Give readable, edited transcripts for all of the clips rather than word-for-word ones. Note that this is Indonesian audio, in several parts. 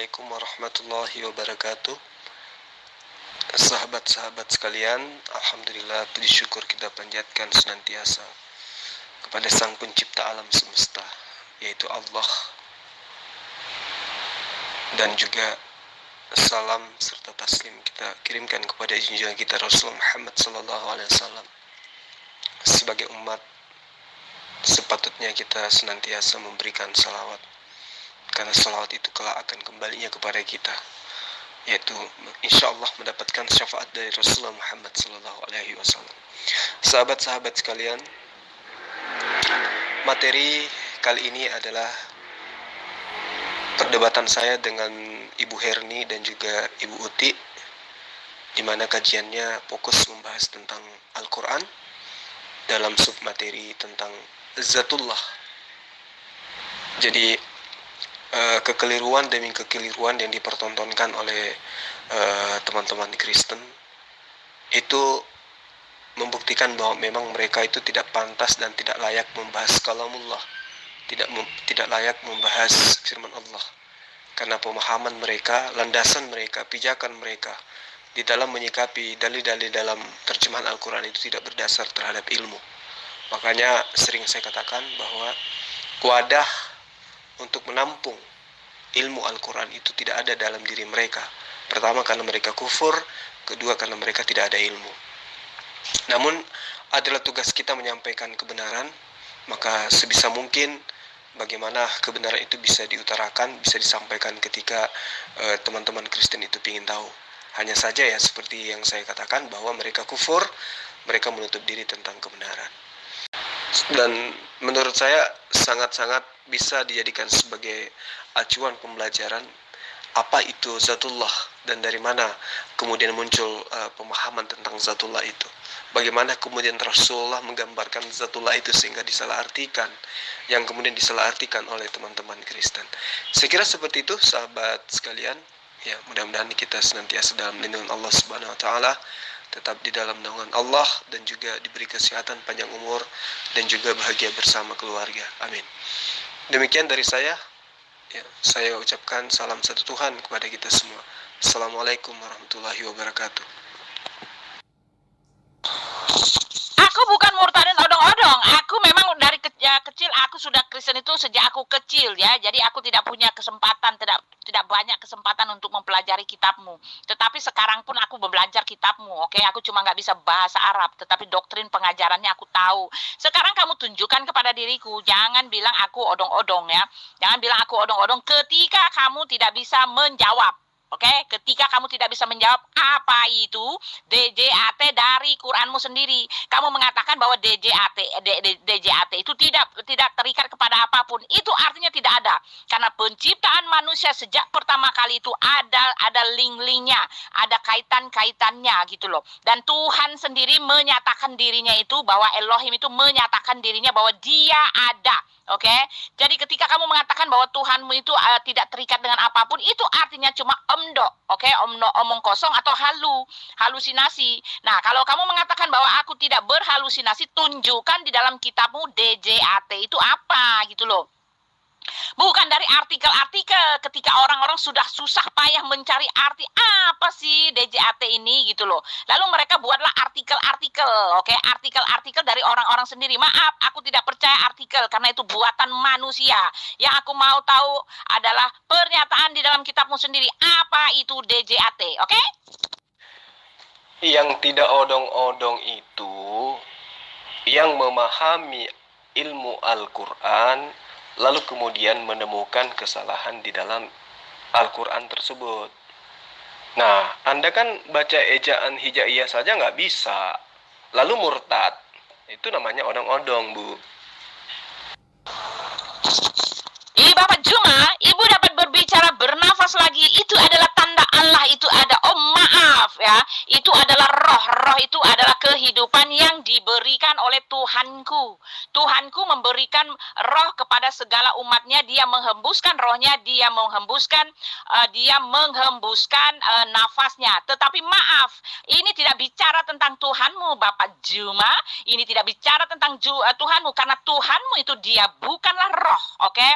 Assalamualaikum warahmatullahi wabarakatuh. Sahabat-sahabat sekalian, alhamdulillah puji syukur kita panjatkan senantiasa kepada Sang Pencipta alam semesta, yaitu Allah. Dan juga salam serta taslim kita kirimkan kepada junjungan kita Rasulullah Muhammad sallallahu alaihi wasallam. Sebagai umat, sepatutnya kita senantiasa memberikan salawat, karena salawat itu kelak akan kembalinya kepada kita, yaitu insya Allah mendapatkan syafaat dari Rasulullah Muhammad sallallahu alaihi wasallam. Sahabat-sahabat sekalian, materi kali ini adalah perdebatan saya dengan Ibu Herni dan juga Ibu Uti, di mana kajiannya fokus membahas tentang Al-Quran dalam submateri tentang Zatullah. Jadi kekeliruan demi kekeliruan yang dipertontonkan oleh teman-teman Kristen itu membuktikan bahwa memang mereka itu tidak pantas dan tidak layak membahas kalamullah, tidak layak membahas firman Allah, karena pemahaman mereka, landasan mereka, pijakan mereka di dalam menyikapi dalil-dalil dalam terjemahan Al-Quran itu tidak berdasar terhadap ilmu. Makanya sering saya katakan bahwa wadah untuk menampung ilmu Al-Quran itu tidak ada dalam diri mereka. Pertama, karena mereka kufur. Kedua, karena mereka tidak ada ilmu. Namun adalah tugas kita menyampaikan kebenaran. Maka sebisa mungkin bagaimana kebenaran itu bisa diutarakan, bisa disampaikan ketika teman-teman Kristen itu ingin tahu. Hanya saja ya seperti yang saya katakan, bahwa mereka kufur, mereka menutup diri tentang kebenaran. Dan menurut saya sangat-sangat bisa dijadikan sebagai acuan pembelajaran apa itu Zatullah dan dari mana kemudian muncul pemahaman tentang Zatullah itu. Bagaimana kemudian Rasulullah menggambarkan Zatullah itu sehingga disalahartikan, yang kemudian disalahartikan oleh teman-teman Kristen. Saya kira seperti itu sahabat sekalian. Ya, mudah-mudahan kita senantiasa dalam lindungan Allah Subhanahu wa taala, tetap di dalam naungan Allah, dan juga diberi kesehatan, panjang umur, dan juga bahagia bersama keluarga. Amin. Demikian dari saya. Ya, saya ucapkan salam satu Tuhan kepada kita semua. Assalamualaikum warahmatullahi wabarakatuh. Aku bukan murtadin odong-odong. Aku memang dari kecil aku sudah Kristen itu sejak aku kecil ya. Jadi aku tidak punya kesempatan, tidak banyak kesempatan untuk mempelajari kitabmu. Tetapi sekarang pun aku belajar kitabmu. Oke, aku cuma nggak bisa bahasa Arab, tetapi doktrin pengajarannya aku tahu. Sekarang kamu tunjukkan kepada diriku. Jangan bilang aku odong-odong ya. Jangan bilang aku odong-odong ketika kamu tidak bisa menjawab. Oke, ketika kamu tidak bisa menjawab apa itu DJAT dari Quranmu sendiri. Kamu mengatakan bahwa DJAT itu tidak terikat kepada apapun. Itu artinya tidak ada. Karena penciptaan manusia sejak pertama kali itu ada link-linknya, ada kaitan-kaitannya gitu loh. Dan Tuhan sendiri menyatakan dirinya itu, bahwa Elohim itu menyatakan dirinya bahwa dia ada. Oke, jadi ketika kamu mengatakan bahwa Tuhanmu itu tidak terikat dengan apapun, itu artinya cuma omdo, oke, omong kosong atau halusinasi. Nah, kalau kamu mengatakan bahwa aku tidak berhalusinasi, tunjukkan di dalam kitabmu DJAT itu apa gitu loh. Bukan dari artikel-artikel, ketika orang-orang sudah susah payah mencari arti apa sih DJAT ini gitu loh. Lalu mereka buatlah artikel-artikel, oke, artikel-artikel dari orang-orang sendiri. Maaf, aku tidak percaya artikel karena itu buatan manusia. Yang aku mau tahu adalah pernyataan di dalam kitabmu sendiri. Apa itu DJAT, oke? Yang tidak odong-odong itu yang memahami ilmu Al-Quran lalu kemudian menemukan kesalahan di dalam Al-Quran tersebut. Nah, Anda kan baca ejaan hijaiyah saja nggak bisa, lalu murtad. Itu namanya odong-odong, Bu. Bapak Juma, Ibu dapat berbicara bernafas lagi. Itu adalah tanda Allah itu ada. Oh maaf, maaf ya, itu adalah roh. Roh itu adalah kehidupan yang diberikan oleh Tuhanku. Tuhanku memberikan roh kepada segala umatnya. Dia menghembuskan rohnya, dia menghembuskan nafasnya. Tetapi maaf, ini tidak bicara tentang Tuhanmu, Bapak Juma. Ini tidak bicara tentang Tuhanmu, karena Tuhanmu itu dia, bukanlah roh, oke?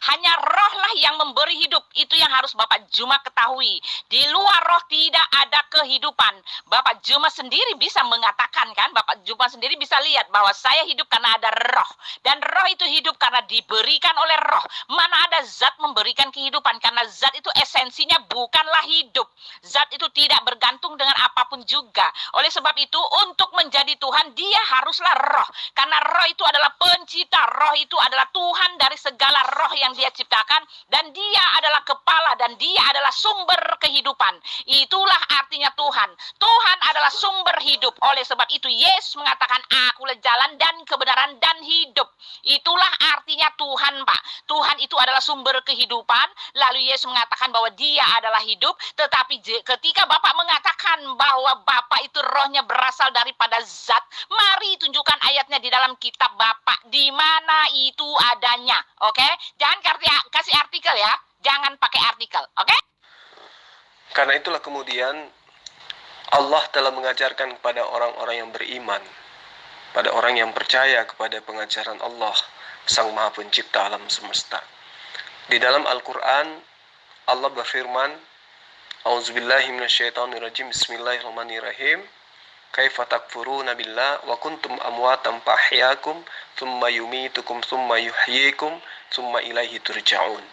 Hanya rohlah yang memberi hidup. Itu yang harus Bapak Juma ketahui. Di luar roh tidak ada kehidupan. Bapak Juma sendiri bisa mengatakan kan, Bapak Juma sendiri bisa lihat bahwa saya hidup karena ada roh. Dan roh itu hidup karena diberikan oleh roh. Mana ada zat memberikan kehidupan, karena zat itu esensinya bukanlah hidup. Zat itu tidak bergantung dengan apapun juga. Oleh sebab itu, untuk menjadi Tuhan, dia haruslah roh. Karena roh itu adalah pencipta. Roh itu adalah Tuhan dari segala roh yang dia ciptakan. Dan dia adalah kepala, dan dia adalah sumber kehidupan. Itulah artinya Tuhan. Tuhan adalah sumber hidup. Oleh sebab itu, Yesus mengatakan, akulah jalan dan kebenaran dan hidup. Itulah artinya Tuhan, Pak. Tuhan itu adalah sumber kehidupan. Lalu Yesus mengatakan bahwa dia adalah hidup. Tetapi ketika Bapak mengatakan bahwa Bapak itu rohnya berasal daripada zat, mari tunjukkan ayatnya di dalam kitab Bapak. Di mana itu adanya. Oke? Jangan kasih artikel ya. Jangan pakai artikel. Oke? Karena itulah kemudian Allah telah mengajarkan kepada orang-orang yang beriman, pada orang yang percaya kepada pengajaran Allah, Sang Maha Pencipta alam semesta. Di dalam Al-Quran, Allah berfirman, A'udzubillahi minasyaitonirrajim, Bismillahirrahmanirrahim. Kaifa takfuruna billah wa kuntum amwatan fahyakum thumma yumitukum thumma yuhyikum thumma ilaihi turja'un.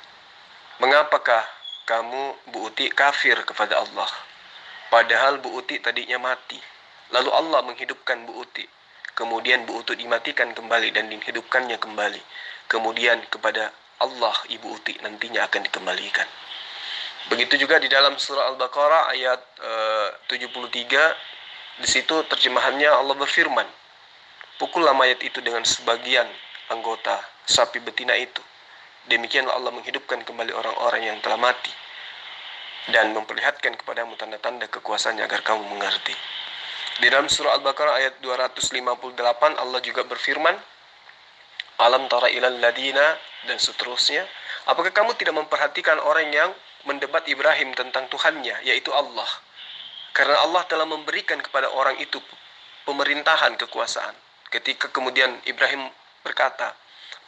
Mengapakah kamu, Bu Uti, kafir kepada Allah? Padahal Bu Uti tadinya mati. Lalu Allah menghidupkan Bu Uti. Kemudian Bu Uti dimatikan kembali dan dihidupkannya kembali. Kemudian kepada Allah Ibu Uti nantinya akan dikembalikan. Begitu juga di dalam surah Al-Baqarah ayat 73. Di situ terjemahannya Allah berfirman, pukullah mayat itu dengan sebagian anggota sapi betina itu. Demikianlah Allah menghidupkan kembali orang-orang yang telah mati dan memperlihatkan kepadamu tanda-tanda kekuasaannya agar kamu mengerti. Di dalam surah Al-Baqarah ayat 258 Allah juga berfirman, alam tara ilal ladina, dan seterusnya. Apakah kamu tidak memperhatikan orang yang mendebat Ibrahim tentang Tuhannya, yaitu Allah? Karena Allah telah memberikan kepada orang itu pemerintahan, kekuasaan. Ketika kemudian Ibrahim berkata,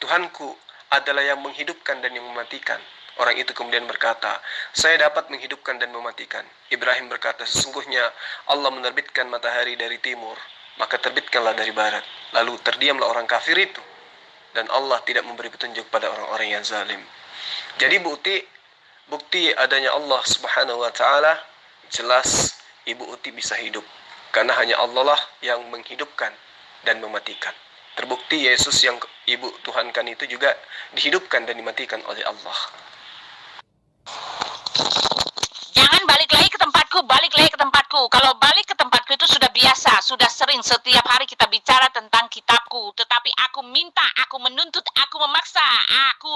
Tuhanku adalah yang menghidupkan dan yang mematikan. Orang itu kemudian berkata, saya dapat menghidupkan dan mematikan. Ibrahim berkata, sesungguhnya Allah menerbitkan matahari dari timur, maka terbitkanlah dari barat. Lalu terdiamlah orang kafir itu. Dan Allah tidak memberi petunjuk pada orang-orang yang zalim. Jadi bukti adanya Allah Subhanahu wa Ta'ala, jelas Ibu Uti bisa hidup. Karena hanya Allah lah yang menghidupkan dan mematikan. Terbukti Yesus yang Ibu tuhankan itu juga dihidupkan dan dimatikan oleh Allah. Jangan balik lagi ke tempatku. Kalau balik ke tempatku itu sudah biasa, sudah sering, setiap hari kita bicara tentang kitabku. Tetapi aku minta, aku menuntut, aku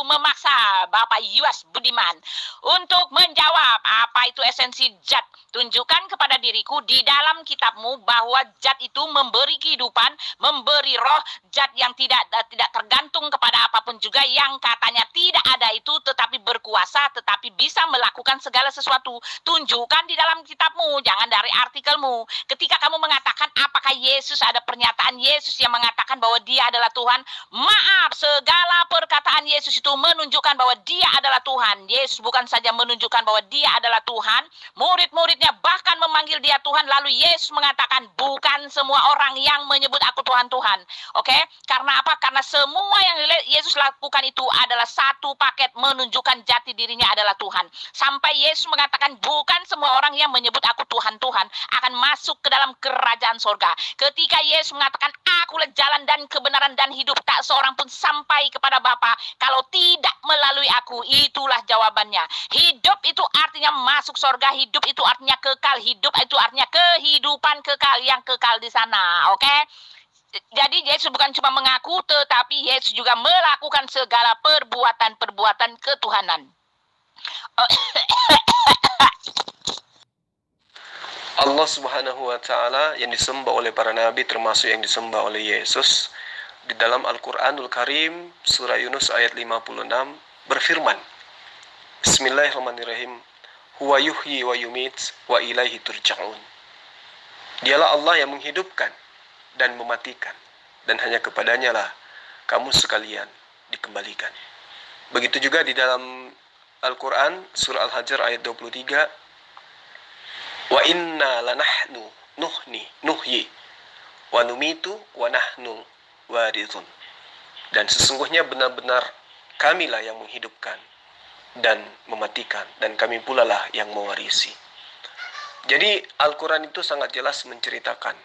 memaksa Bapak Yuas Budiman untuk menjawab apa itu esensi zat. Tunjukkan kepada diriku di dalam kitabmu bahwa zat itu memberi kehidupan, memberi roh, zat yang tidak tergantung kepada apapun juga, yang katanya tidak ada itu tetapi berkuasa, tetapi bisa melakukan segala sesuatu. Tunjukkan di dalam kitabmu, jangan dari artikelmu. Ketika kamu mengatakan apakah Yesus, ada pernyataan Yesus yang mengatakan bahwa dia adalah Tuhan, maaf, segala perkataan Yesus itu menunjukkan bahwa dia adalah Tuhan. Yesus bukan saja menunjukkan bahwa dia adalah Tuhan, murid-muridnya bahkan memanggil dia Tuhan. Lalu Yesus mengatakan, bukan semua orang yang menyebut aku Tuhan, Tuhan. Oke? Karena apa? Karena semua yang Yesus lakukan itu adalah satu paket menunjukkan jati dirinya adalah Tuhan. Sampai Yesus mengatakan, bukan semua orang yang menyebut aku Tuhan, Tuhan akan masuk ke dalam kerajaan sorga. Ketika Yesus mengatakan, akulah jalan dan kebenaran dan hidup, tak seorang pun sampai kepada Bapa kalau tidak melalui aku. Itulah jawabannya. Hidup itu artinya masuk sorga, hidup itu artinya kekal, hidup itu artinya kehidupan kekal yang kekal di sana. Oke? Jadi Yesus bukan cuma mengaku, tetapi Yesus juga melakukan segala perbuatan-perbuatan ketuhanan. Allah Subhanahu wa taala yang disembah oleh para nabi termasuk yang disembah oleh Yesus di dalam Al-Qur'anul Karim surah Yunus ayat 56 berfirman, Bismillahirrahmanirrahim, huwa yuhyi wa yumit wa ilaihi turja'un. Dialah Allah yang menghidupkan dan mematikan, dan hanya kepadanya lah kamu sekalian dikembalikan. Begitu juga di dalam Al-Quran surah Al-Hajar ayat 23, wa inna lanahnu nuhyi wa numitu wa nahnu warithun. Dan sesungguhnya benar-benar kamilah yang menghidupkan dan mematikan, dan kami pula lah yang mewarisi. Jadi Al-Quran itu sangat jelas menceritakan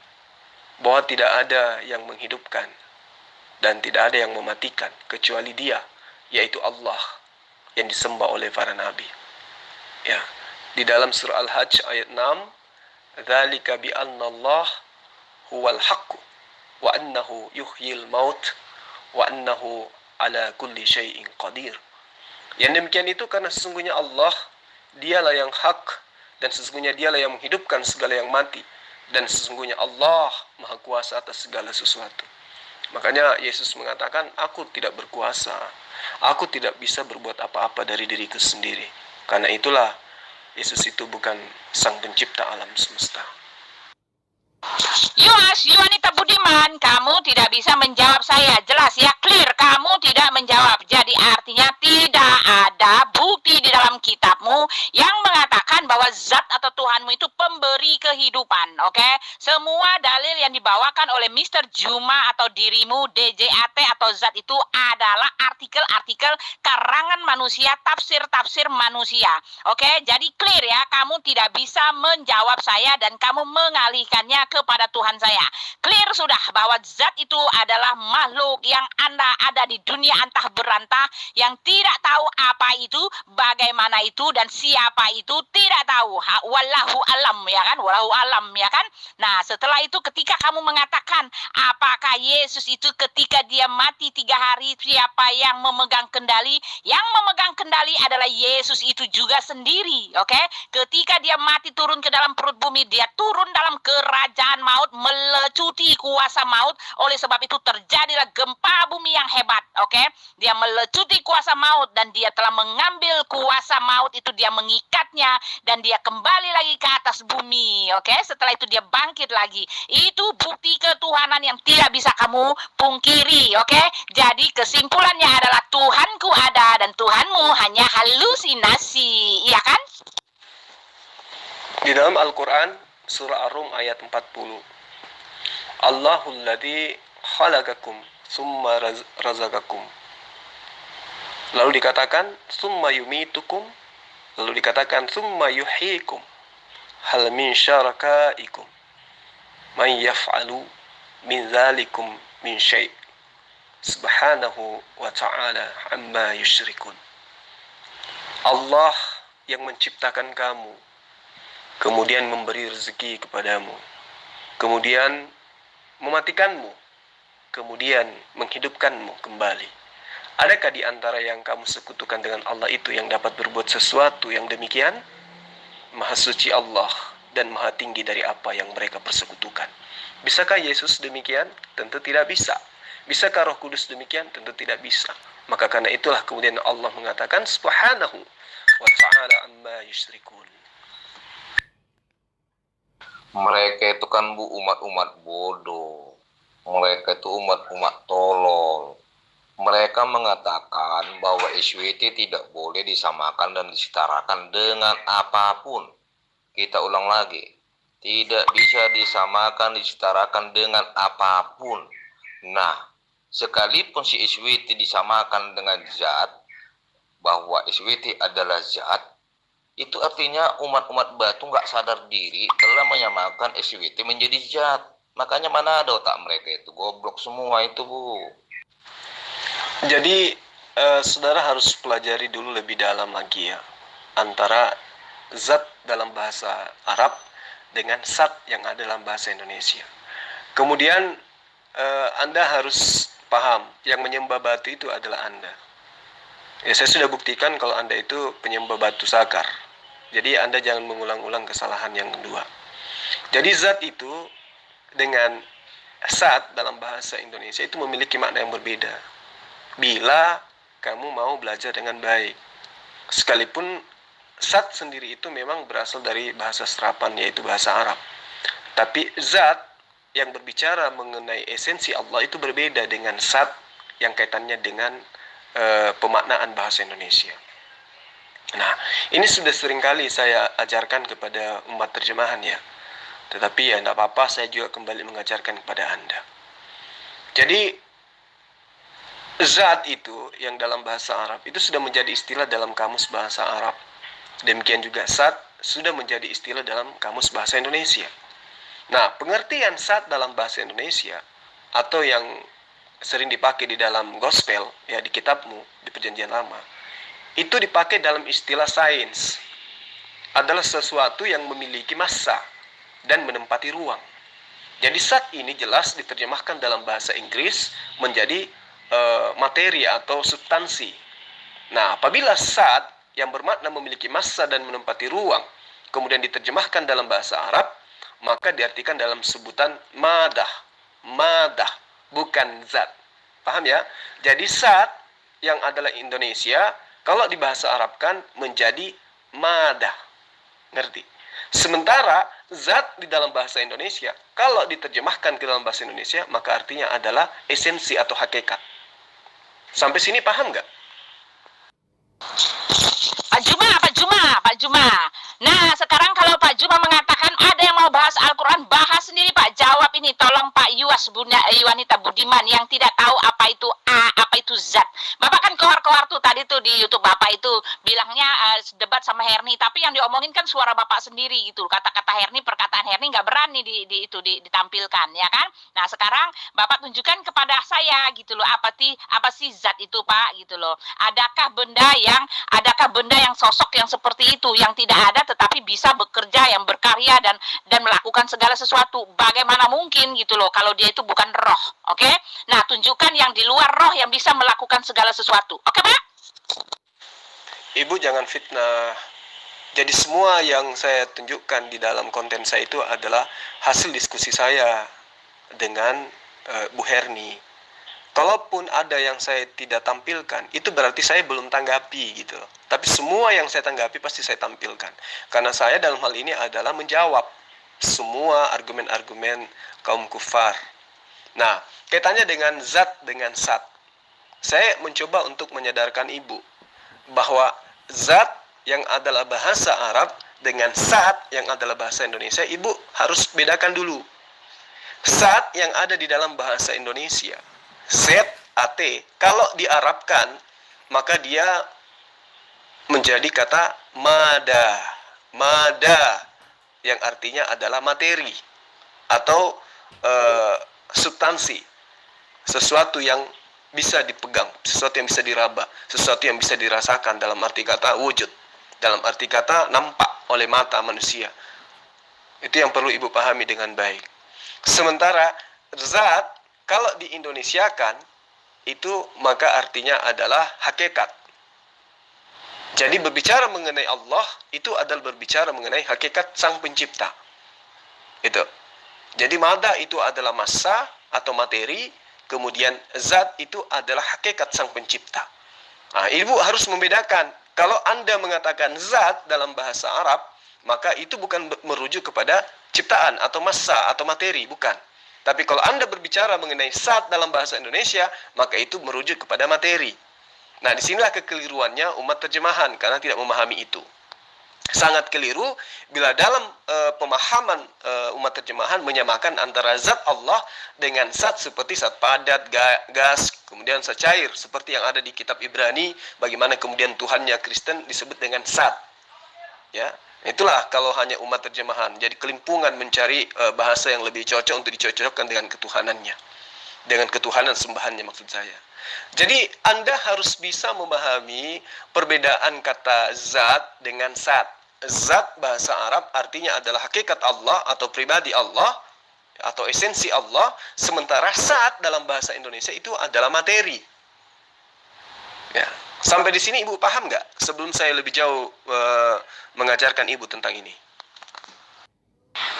bahwa tidak ada yang menghidupkan dan tidak ada yang mematikan kecuali Dia, yaitu Allah yang disembah oleh para nabi. Ya, di dalam surah Al-Hajj ayat 6, dzalika bi anna Allah huwal haqq wa annahu yuhyil maut wa annahu ala kulli syai'in qadir. Yang demikian itu karena sesungguhnya Allah, Dialah yang hak, dan sesungguhnya Dialah yang menghidupkan segala yang mati, dan sesungguhnya Allah Maha Kuasa atas segala sesuatu. Makanya Yesus mengatakan, aku tidak berkuasa, aku tidak bisa berbuat apa-apa dari diriku sendiri. Karena itulah Yesus itu bukan sang pencipta alam semesta. Yuanita Budiman, kamu tidak bisa menjawab saya. Jelas ya, clear, kamu tidak menjawab. Jadi artinya tidak ada bukti di dalam kitabmu yang mengatakan bahwa zat atau Tuhanmu itu pemberi kehidupan. Oke? Semua dalil yang dibawakan oleh Mr. Juma atau dirimu, DJAT atau zat itu adalah artikel-artikel karangan manusia, tafsir-tafsir manusia. Oke? Jadi clear ya, kamu tidak bisa menjawab saya dan kamu mengalihkannya kepada Tuhan saya. Clear sudah bahwa zat itu adalah makhluk yang Anda ada di dunia antah berantah yang tidak tahu apa itu, bagaimana itu, dan siapa itu tidak tahu. Wallahu alam ya kan, wallahu alam ya kan. Nah setelah itu ketika kamu mengatakan apakah Yesus itu ketika dia mati 3 hari siapa yang memegang kendali? Yang memegang kendali adalah Yesus itu juga sendiri. Oke? Ketika dia mati turun ke dalam perut bumi, dia turun dalam kerajaan maut, melecuti kuasa maut. Oleh sebab itu terjadilah gempa bumi yang hebat. Oke? Dia melecuti kuasa maut dan dia telah mengambil kuasa maut itu, dia mengikatnya dan dia kembali lagi ke atas bumi. Oke? Setelah itu dia bangkit lagi. Itu bukti ketuhanan yang tidak bisa kamu pungkiri. Oke? Jadi kesimpulannya adalah Tuhanku ada dan Tuhanmu hanya halusinasi. Iya kan? Di dalam Al-Quran surah Ar-Rum ayat 40, Allahul ladzi khalaqakum summa razaqakum. Lalu dikatakan summa yumitukum, lalu dikatakan summa yuhyikum. Hal min syarakaikum man yaf'alu min zalikum min syai'. Subhanahu wa ta'ala amma yusyrikun. Allah yang menciptakan kamu, kemudian memberi rezeki kepadamu, kemudian mematikanmu, kemudian menghidupkanmu kembali. Adakah di antara yang kamu sekutukan dengan Allah itu yang dapat berbuat sesuatu yang demikian? Maha suci Allah dan maha tinggi dari apa yang mereka persekutukan. Bisakah Yesus demikian? Tentu tidak bisa. Bisakah Roh Kudus demikian? Tentu tidak bisa. Maka karena itulah kemudian Allah mengatakan Subhanahu wa ta'ala amma yusyrikun. Mereka itu kan umat-umat bodoh. Mereka itu umat-umat tolol. Mereka mengatakan bahwa SWT tidak boleh disamakan dan disetarakan dengan apapun. Kita ulang lagi. Tidak bisa disamakan, disetarakan dengan apapun. Nah, sekalipun si SWT disamakan dengan zat, bahwa SWT adalah zat, itu artinya umat-umat batu nggak sadar diri telah menyamakan SWT menjadi zat. Makanya mana ada otak mereka itu, goblok semua itu, Bu. Jadi saudara harus pelajari dulu lebih dalam lagi ya, antara zat dalam bahasa Arab dengan sat yang ada dalam bahasa Indonesia. Kemudian Anda harus paham, yang menyembah batu itu adalah Anda. Ya, saya sudah buktikan kalau Anda itu penyembah batu sakar. Jadi Anda jangan mengulang-ulang kesalahan yang kedua. Jadi zat itu dengan zat dalam bahasa Indonesia itu memiliki makna yang berbeda. Bila kamu mau belajar dengan baik. Sekalipun zat sendiri itu memang berasal dari bahasa serapan, yaitu bahasa Arab. Tapi zat yang berbicara mengenai esensi Allah itu berbeda dengan zat yang kaitannya dengan pemaknaan bahasa Indonesia. Nah, ini sudah seringkali saya ajarkan kepada umat terjemahan ya. Tetapi ya tidak apa-apa, saya juga kembali mengajarkan kepada Anda. Jadi, zat itu yang dalam bahasa Arab itu sudah menjadi istilah dalam kamus bahasa Arab. Demikian juga zat sudah menjadi istilah dalam kamus bahasa Indonesia. Nah, pengertian zat dalam bahasa Indonesia atau yang sering dipakai di dalam gospel, ya di kitabmu, di perjanjian lama, itu dipakai dalam istilah sains. Adalah sesuatu yang memiliki massa dan menempati ruang. Jadi zat ini jelas diterjemahkan dalam bahasa Inggris menjadi materi atau substansi. Nah, apabila zat yang bermakna memiliki massa dan menempati ruang, kemudian diterjemahkan dalam bahasa Arab, maka diartikan dalam sebutan madah. Madah, bukan zat. Paham ya? Jadi zat yang adalah Indonesia, kalau di bahasa Arab kan menjadi madah. Ngerti? Sementara zat di dalam bahasa Indonesia, kalau diterjemahkan ke dalam bahasa Indonesia, maka artinya adalah esensi atau hakikat. Sampai sini paham nggak? Pak Juma. Nah, sekarang kalau Pak Juma mengatakan ada yang mau bahas Al-Quran, bahas sendiri Pak. Jawab ini, tolong Pak Yuas, Bunda Wanita Budiman yang tidak tahu apa itu A, apa itu zat. Bapak kan keluar-keluar tuh tadi tuh di YouTube Bapak itu bilangnya debat sama Herni, tapi yang diomongin kan suara Bapak sendiri gitu. Kata-kata Herni, perkataan Herni nggak berani ditampilkan, ya kan? Nah, sekarang Bapak tunjukkan kepada saya gitu loh, apa sih zat itu Pak gitu loh. Adakah benda yang sosok yang seperti itu yang tidak ada tetapi bisa bekerja, yang berkarya dan melakukan segala sesuatu? Bagaimana mungkin gitu loh kalau dia itu bukan roh? Oke? Nah, tunjukkan yang di luar roh yang bisa melakukan segala sesuatu. Oke, Pak? Ibu jangan fitnah. Jadi semua yang saya tunjukkan di dalam konten saya itu adalah hasil diskusi saya dengan Bu Herni. Kalaupun ada yang saya tidak tampilkan, itu berarti saya belum tanggapi gitu. Tapi semua yang saya tanggapi pasti saya tampilkan. Karena saya dalam hal ini adalah menjawab semua argumen-argumen kaum kufar. Nah, kaitannya dengan zat dengan sat. Saya mencoba untuk menyadarkan ibu bahwa zat yang adalah bahasa Arab dengan sat yang adalah bahasa Indonesia, ibu harus bedakan dulu. Sat yang ada di dalam bahasa Indonesia, Z-A-T, kalau diarabkan, maka dia menjadi kata mada. Mada, yang artinya adalah materi atau substansi. Sesuatu yang bisa dipegang, sesuatu yang bisa diraba, sesuatu yang bisa dirasakan dalam arti kata wujud, dalam arti kata nampak oleh mata manusia. Itu yang perlu ibu pahami dengan baik. Sementara zat kalau diindonesiakan itu maka artinya adalah hakikat. Jadi berbicara mengenai Allah itu adalah berbicara mengenai hakikat sang pencipta. Itu. Jadi mada itu adalah massa atau materi, kemudian zat itu adalah hakikat sang pencipta. Nah, ibu harus membedakan. Kalau Anda mengatakan zat dalam bahasa Arab, maka itu bukan merujuk kepada ciptaan atau massa atau materi, bukan. Tapi kalau Anda berbicara mengenai zat dalam bahasa Indonesia, maka itu merujuk kepada materi. Nah, disinilah kekeliruannya umat terjemahan karena tidak memahami itu. Sangat keliru bila dalam pemahaman umat terjemahan menyamakan antara zat Allah dengan zat seperti zat padat, gas, kemudian zat cair seperti yang ada di kitab Ibrani, bagaimana kemudian Tuhannya Kristen disebut dengan zat. Ya, itulah kalau hanya umat terjemahan. Jadi kelimpungan mencari bahasa yang lebih cocok untuk dicocokkan dengan ketuhanannya. Dengan ketuhanan sembahannya maksud saya. Jadi Anda harus bisa memahami perbedaan kata zat dengan sat. Zat bahasa Arab artinya adalah hakikat Allah atau pribadi Allah atau esensi Allah, sementara sat dalam bahasa Indonesia itu adalah materi. Ya, sampai di sini ibu paham nggak? Sebelum saya lebih jauh mengajarkan ibu tentang ini.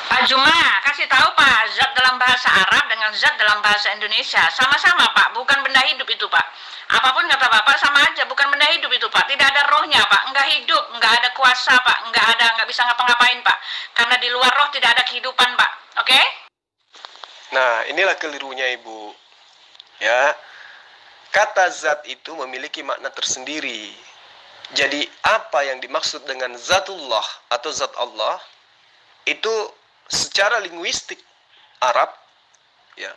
Pak Juma, kasih tahu Pak, zat dalam bahasa Arab dengan zat dalam bahasa Indonesia sama-sama Pak, bukan benda hidup itu Pak. Apapun kata Bapak sama aja, bukan benda hidup itu Pak. Tidak ada rohnya Pak, enggak hidup, enggak ada kuasa Pak, enggak bisa ngapa-ngapain Pak. Karena di luar roh tidak ada kehidupan Pak, oke? Nah, inilah kelirunya Ibu. Ya, kata zat itu memiliki makna tersendiri. Jadi apa yang dimaksud dengan zatullah atau zat Allah itu secara linguistik Arab, ya,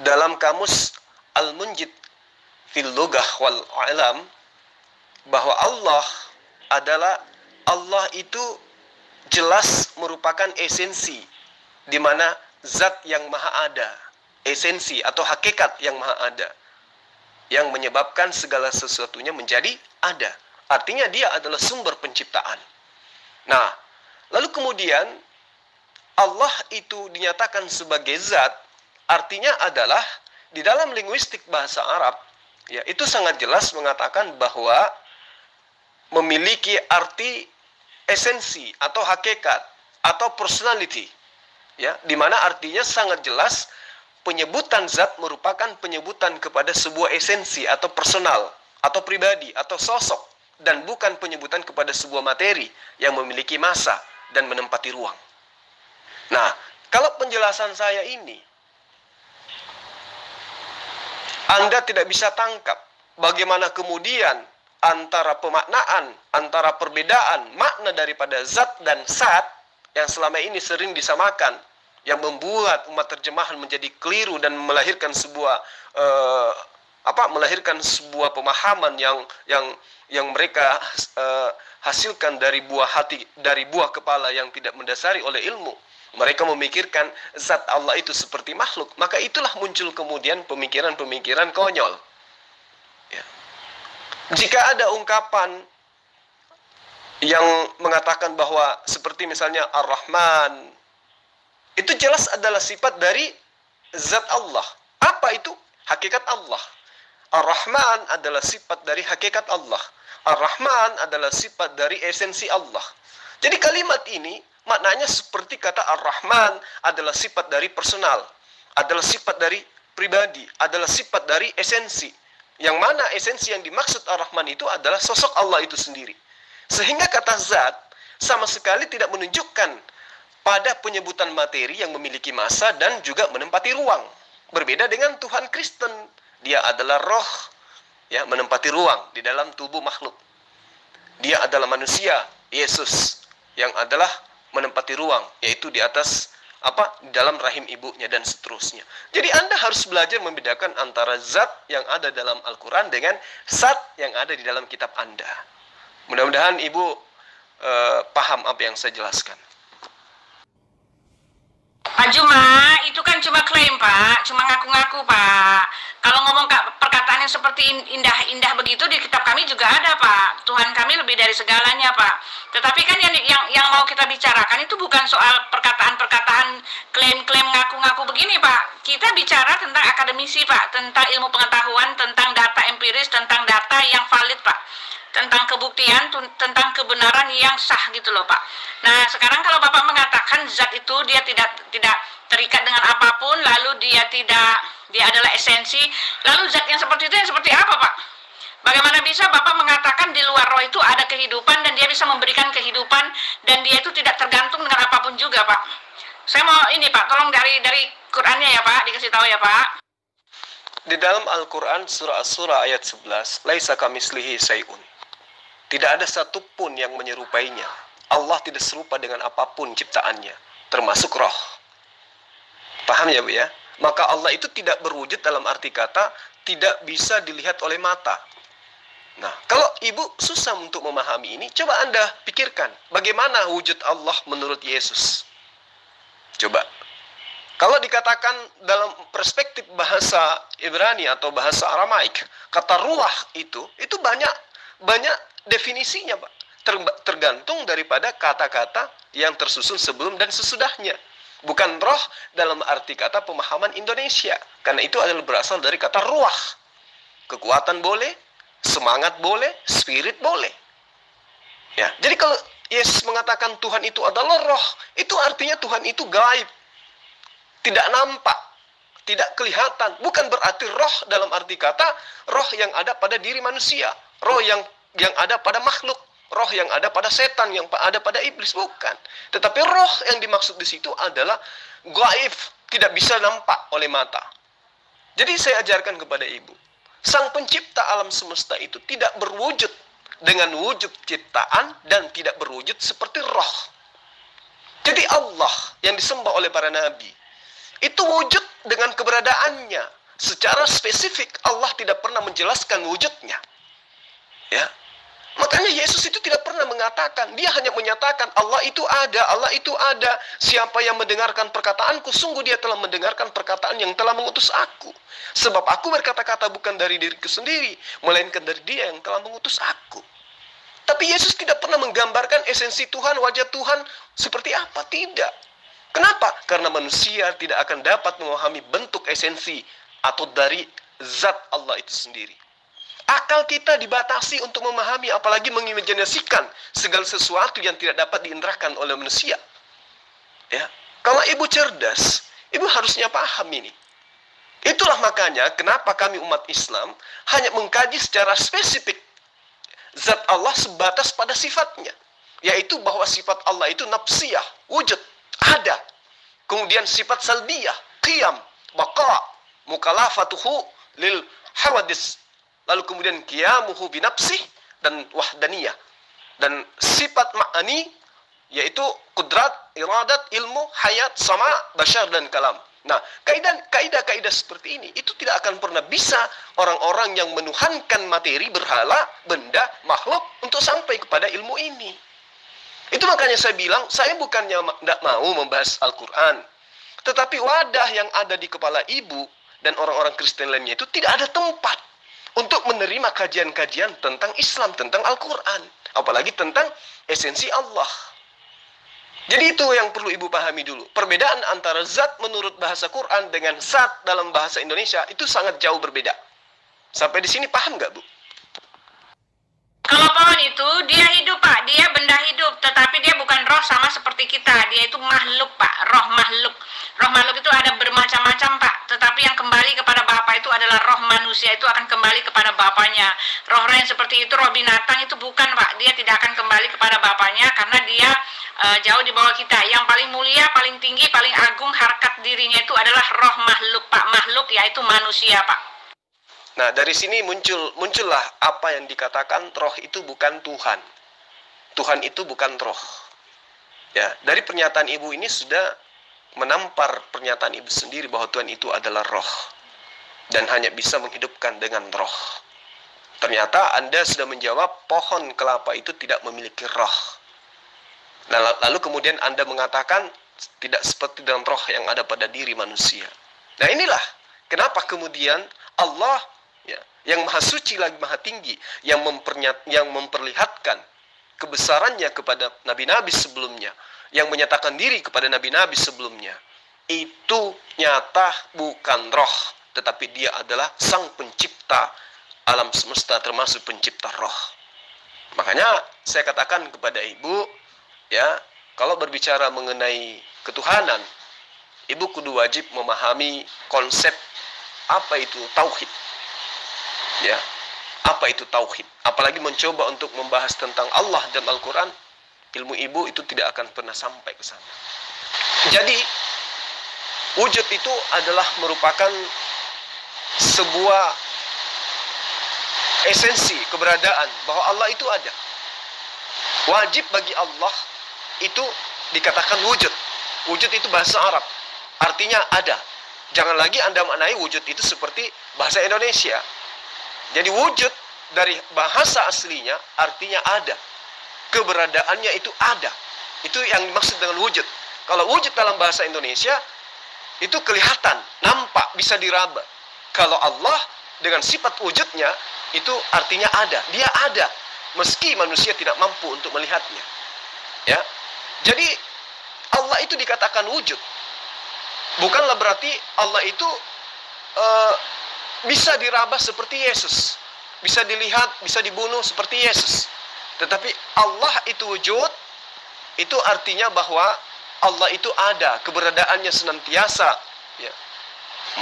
dalam kamus Al-Munjid fil Lughah wal Alam, bahwa Allah itu jelas merupakan esensi, di mana zat yang maha ada, esensi atau hakikat yang maha ada, yang menyebabkan segala sesuatunya menjadi ada. Artinya dia adalah sumber penciptaan. Nah, lalu kemudian Allah itu dinyatakan sebagai zat, artinya adalah di dalam linguistik bahasa Arab, ya, itu sangat jelas mengatakan bahwa memiliki arti esensi atau hakikat atau personality, ya, di mana artinya sangat jelas penyebutan zat merupakan penyebutan kepada sebuah esensi atau personal atau pribadi atau sosok, dan bukan penyebutan kepada sebuah materi yang memiliki massa dan menempati ruang. Nah, kalau penjelasan saya ini Anda tidak bisa tangkap bagaimana kemudian antara pemaknaan, antara perbedaan makna daripada zat dan sat yang selama ini sering disamakan, yang membuat umat terjemahan menjadi keliru dan melahirkan sebuah pemahaman yang mereka hasilkan dari buah hati, dari buah kepala yang tidak mendasari oleh ilmu. Mereka memikirkan zat Allah itu seperti makhluk. Maka itulah muncul kemudian pemikiran-pemikiran konyol. Ya. Jika ada ungkapan yang mengatakan bahwa seperti misalnya Ar-Rahman, itu jelas adalah sifat dari zat Allah. Apa itu? Hakikat Allah. Ar-Rahman adalah sifat dari hakikat Allah. Ar-Rahman adalah sifat dari esensi Allah. Jadi kalimat ini maknanya seperti kata Ar-Rahman adalah sifat dari personal, adalah sifat dari pribadi, adalah sifat dari esensi. Yang mana esensi yang dimaksud Ar-Rahman itu adalah sosok Allah itu sendiri. Sehingga kata zat sama sekali tidak menunjukkan pada penyebutan materi yang memiliki massa dan juga menempati ruang. Berbeda dengan Tuhan Kristen, dia adalah roh, ya, menempati ruang di dalam tubuh makhluk. Dia adalah manusia, Yesus, yang adalah menempati ruang, yaitu di atas di dalam rahim ibunya dan seterusnya. Jadi Anda harus belajar membedakan antara zat yang ada dalam Al-Quran dengan zat yang ada di dalam kitab Anda. Mudah-mudahan Ibu paham apa yang saya jelaskan. Pak Juma, itu kan cuma klaim Pak, cuma ngaku-ngaku Pak. Kalau ngomong perkataan yang seperti indah-indah begitu di kitab kami juga ada Pak. Tuhan kami lebih dari segalanya Pak. Tetapi kan yang mau kita bicarakan itu bukan soal perkataan-perkataan klaim-klaim ngaku-ngaku begini Pak. Kita bicara tentang akademisi Pak, tentang ilmu pengetahuan, tentang data empiris, tentang data yang valid Pak, tentang kebuktian, tentang kebenaran yang sah gitu loh Pak. Nah sekarang kalau Bapak mengatakan zat itu dia tidak terikat dengan apapun, lalu dia adalah esensi, lalu zat yang seperti itu yang seperti apa Pak? Bagaimana bisa Bapak mengatakan di luar roh itu ada kehidupan dan dia bisa memberikan kehidupan dan dia itu tidak tergantung dengan apapun juga Pak? Saya mau ini Pak, tolong dari Qur'annya ya Pak, dikasih tahu ya Pak. Di dalam Al-Quran surah ayat 11, laisa kamislihi syai'un. Tidak ada satupun yang menyerupainya. Allah tidak serupa dengan apapun ciptaannya, termasuk roh. Paham ya Bu ya? Maka Allah itu tidak berwujud dalam arti kata tidak bisa dilihat oleh mata. Nah, kalau Ibu susah untuk memahami ini, coba Anda pikirkan bagaimana wujud Allah menurut Yesus. Coba. Kalau dikatakan dalam perspektif bahasa Ibrani atau bahasa Aramaik, kata ruah itu banyak definisinya, Pak. Tergantung daripada kata-kata yang tersusun sebelum dan sesudahnya. Bukan roh dalam arti kata pemahaman Indonesia. Karena itu adalah berasal dari kata ruah. Kekuatan boleh, semangat boleh, spirit boleh. Ya, jadi kalau Yesus mengatakan Tuhan itu adalah roh, itu artinya Tuhan itu gaib, tidak nampak, tidak kelihatan. Bukan berarti roh dalam arti kata roh yang ada pada diri manusia, roh yang ada pada makhluk, roh yang ada pada setan, yang ada pada iblis, bukan. Tetapi roh yang dimaksud di situ adalah gaib, tidak bisa nampak oleh mata. Jadi saya ajarkan kepada ibu, Sang Pencipta alam semesta itu tidak berwujud dengan wujud ciptaan dan tidak berwujud seperti roh. Jadi Allah yang disembah oleh para nabi itu wujud dengan keberadaannya. Secara spesifik Allah tidak pernah menjelaskan wujudnya. Ya. Makanya Yesus itu tidak pernah mengatakan, dia hanya menyatakan Allah itu ada, Allah itu ada. Siapa yang mendengarkan perkataanku, sungguh dia telah mendengarkan perkataan yang telah mengutus aku. Sebab aku berkata-kata bukan dari diriku sendiri, melainkan dari dia yang telah mengutus aku. Tapi Yesus tidak pernah menggambarkan esensi Tuhan, wajah Tuhan seperti apa, tidak. Kenapa? Karena manusia tidak akan dapat memahami bentuk esensi atau dari zat Allah itu sendiri. Akal kita dibatasi untuk memahami, apalagi mengimajinasikan segala sesuatu yang tidak dapat diindahkan oleh manusia. Ya, kalau ibu cerdas, ibu harusnya paham ini. Itulah makanya kenapa kami umat Islam hanya mengkaji secara spesifik zat Allah sebatas pada sifatnya, yaitu bahwa sifat Allah itu nafsiyah, wujud, ada. Kemudian sifat salbiyah, qiyam, baqa, mukalafatuhu lil hawadis. Lalu kemudian qiyamuhu binafsih dan wahdaniyah. Dan sifat ma'ani yaitu kudrat, iradat, ilmu, hayat, sama, basyar dan kalam. Nah, kaidah-kaidah seperti ini itu tidak akan pernah bisa orang-orang yang menuhankan materi, berhala, benda, makhluk untuk sampai kepada ilmu ini. Itu makanya saya bilang, saya bukannya tidak mau membahas Al-Quran, tetapi wadah yang ada di kepala ibu dan orang-orang Kristen lainnya itu tidak ada tempat untuk menerima kajian-kajian tentang Islam, tentang Al-Quran, apalagi tentang esensi Allah. Jadi itu yang perlu ibu pahami dulu. Perbedaan antara zat menurut bahasa Quran dengan zat dalam bahasa Indonesia itu sangat jauh berbeda. Sampai di sini paham nggak, Bu? Kalau pohon itu, dia hidup, Pak. Dia benda hidup, tetapi dia bukan roh sama seperti kita. Dia itu makhluk, Pak. Roh makhluk. Roh makhluk itu ada bermacam-macam, Pak. Tetapi yang kembali kepada Bapa itu adalah roh manusia, itu akan kembali kepada Bapanya. Roh-roh yang seperti itu, roh binatang itu bukan, Pak. Dia tidak akan kembali kepada Bapanya karena dia jauh di bawah kita. Yang paling mulia, paling tinggi, paling agung harkat dirinya itu adalah roh makhluk, Pak. Makhluk yaitu manusia, Pak. Nah, dari sini muncullah apa yang dikatakan roh itu bukan Tuhan. Tuhan itu bukan roh. Ya, dari pernyataan ibu ini sudah menampar pernyataan ibu sendiri bahwa Tuhan itu adalah roh dan hanya bisa menghidupkan dengan roh. Ternyata Anda sudah menjawab pohon kelapa itu tidak memiliki roh. Nah, lalu kemudian Anda mengatakan tidak seperti dengan roh yang ada pada diri manusia. Nah, inilah kenapa kemudian Allah, ya, yang maha suci lagi maha tinggi, yang memperlihatkan kebesarannya kepada nabi-nabi sebelumnya, yang menyatakan diri kepada nabi-nabi sebelumnya, itu nyata bukan roh, tetapi dia adalah sang pencipta alam semesta, termasuk pencipta roh. Makanya saya katakan kepada ibu, ya, kalau berbicara mengenai ketuhanan, ibu kudu wajib memahami konsep apa itu tauhid. Ya, apa itu tauhid? Apalagi mencoba untuk membahas tentang Allah dan Al-Quran, ilmu ibu itu tidak akan pernah sampai ke sana. Jadi, wujud itu adalah merupakan sebuah esensi keberadaan bahwa Allah itu ada. Wajib bagi Allah itu dikatakan wujud. Wujud itu bahasa Arab, artinya ada. Jangan lagi Anda maknai wujud itu seperti bahasa Indonesia. Jadi wujud dari bahasa aslinya artinya ada. Keberadaannya itu ada. Itu yang dimaksud dengan wujud. Kalau wujud dalam bahasa Indonesia itu kelihatan, nampak, bisa diraba. Kalau Allah dengan sifat wujudnya itu artinya ada. Dia ada meski manusia tidak mampu untuk melihatnya. Ya. Jadi Allah itu dikatakan wujud. Bukanlah berarti Allah itu bisa diraba seperti Yesus, bisa dilihat, bisa dibunuh seperti Yesus. Tetapi Allah itu wujud itu artinya bahwa Allah itu ada, keberadaannya senantiasa, ya.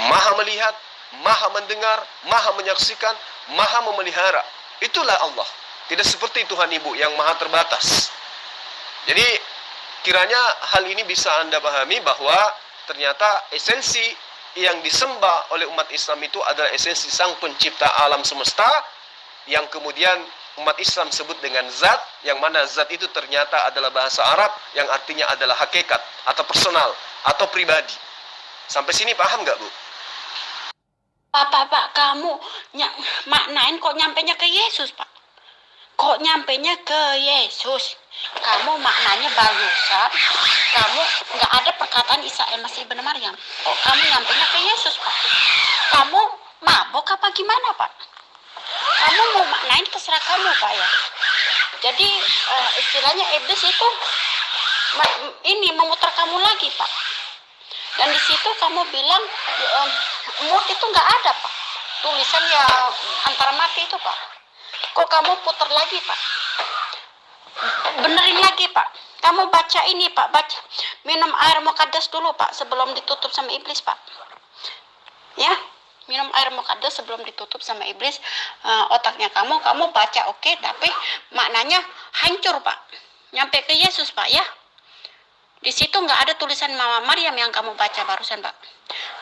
Maha melihat, maha mendengar, maha menyaksikan, maha memelihara. Itulah Allah. Tidak seperti Tuhan Ibu yang maha terbatas. Jadi kiranya hal ini bisa Anda pahami bahwa ternyata esensi yang disembah oleh umat Islam itu adalah esensi Sang Pencipta alam semesta, yang kemudian umat Islam sebut dengan zat, yang mana zat itu ternyata adalah bahasa Arab yang artinya adalah hakikat atau personal atau pribadi. Sampai sini paham nggak, Bu? Pak, kamu maknain kok nyampenya ke Yesus, Pak? Kok nyampenya ke Yesus? Kamu maknanya barusan, kamu nggak ada perkataan Isa Al-Masih Ibnu Maryam. Kok kamu nyampenya ke Yesus, Pak? Kamu mabok apa gimana, Pak? Kamu mau maknain terserah kamu, Pak, ya. Jadi istilahnya iblis itu ini memutar kamu lagi, Pak. Dan di situ kamu bilang maut itu nggak ada, Pak. Tulisan ya antara mati itu, Pak. Kok kamu putar lagi, Pak? Benerin lagi, Pak. Kamu baca ini, Pak. Baca, minum air muqaddas dulu, Pak, sebelum ditutup sama iblis, Pak. Ya, minum air muqaddas sebelum ditutup sama iblis. Otaknya kamu baca, oke, tapi maknanya hancur, Pak. Nyampe ke Yesus, Pak, ya. Di situ nggak ada tulisan Mama Maryam yang kamu baca barusan, Pak.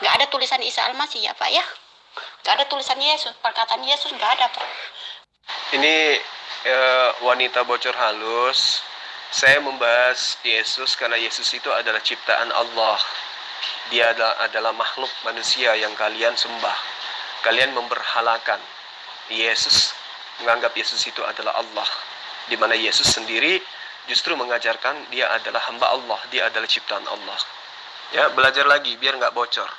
Nggak ada tulisan Isa Al-Masih, ya, Pak, ya. Nggak ada tulisan Yesus, perkataan Yesus nggak ada, Pak. Ini wanita bocor halus. Saya membahas Yesus karena Yesus itu adalah ciptaan Allah. Dia adalah makhluk manusia yang kalian sembah. Kalian memberhalakan. Yesus menganggap Yesus itu adalah Allah, di mana Yesus sendiri justru mengajarkan dia adalah hamba Allah, dia adalah ciptaan Allah. Ya, belajar lagi biar nggak bocor.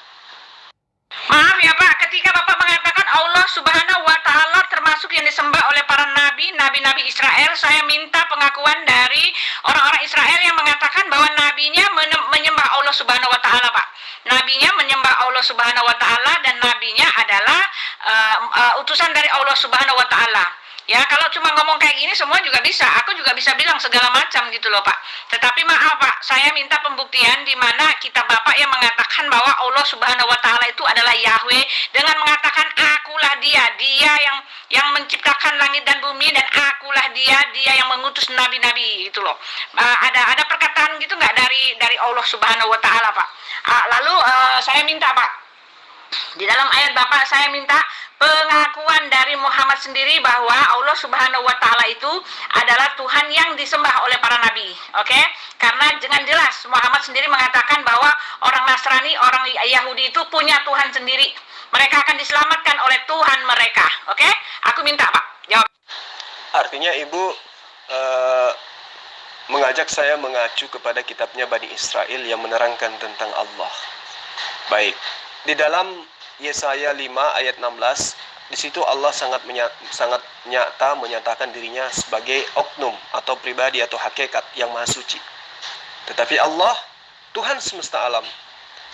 Maaf ya Pak, ketika Bapak mengatakan Allah Subhanahu wa Ta'ala termasuk yang disembah oleh para nabi-nabi Israel, saya minta pengakuan dari orang-orang Israel yang mengatakan bahwa nabinya menyembah Allah Subhanahu wa Ta'ala, Pak. Nabinya menyembah Allah Subhanahu wa Ta'ala dan nabinya adalah utusan dari Allah Subhanahu wa Ta'ala. Ya, kalau cuma ngomong kayak gini semua juga bisa. Aku juga bisa bilang segala macam gitu loh, Pak. Tetapi maaf, Pak, saya minta pembuktian di mana kitab Bapak yang mengatakan bahwa Allah Subhanahu wa Ta'ala itu adalah Yahweh dengan mengatakan akulah dia yang menciptakan langit dan bumi, dan akulah dia yang mengutus nabi-nabi gitu loh. Ada perkataan gitu nggak dari Allah Subhanahu wa Ta'ala, Pak? Lalu saya minta, Pak, di dalam ayat Bapak saya minta pengakuan dari Muhammad sendiri bahwa Allah Subhanahu wa Ta'ala itu adalah Tuhan yang disembah oleh para nabi. Oke? Karena dengan jelas Muhammad sendiri mengatakan bahwa orang Nasrani, orang Yahudi itu punya Tuhan sendiri. Mereka akan diselamatkan oleh Tuhan mereka. Oke? Aku minta, Pak, jawab. Artinya Ibu mengajak saya mengacu kepada kitabnya Bani Israel yang menerangkan tentang Allah. Baik. Di dalam Yesaya 5 ayat 16, di situ Allah sangat nyata menyatakan dirinya sebagai oknum atau pribadi atau hakikat yang maha suci. Tetapi Allah, Tuhan semesta alam,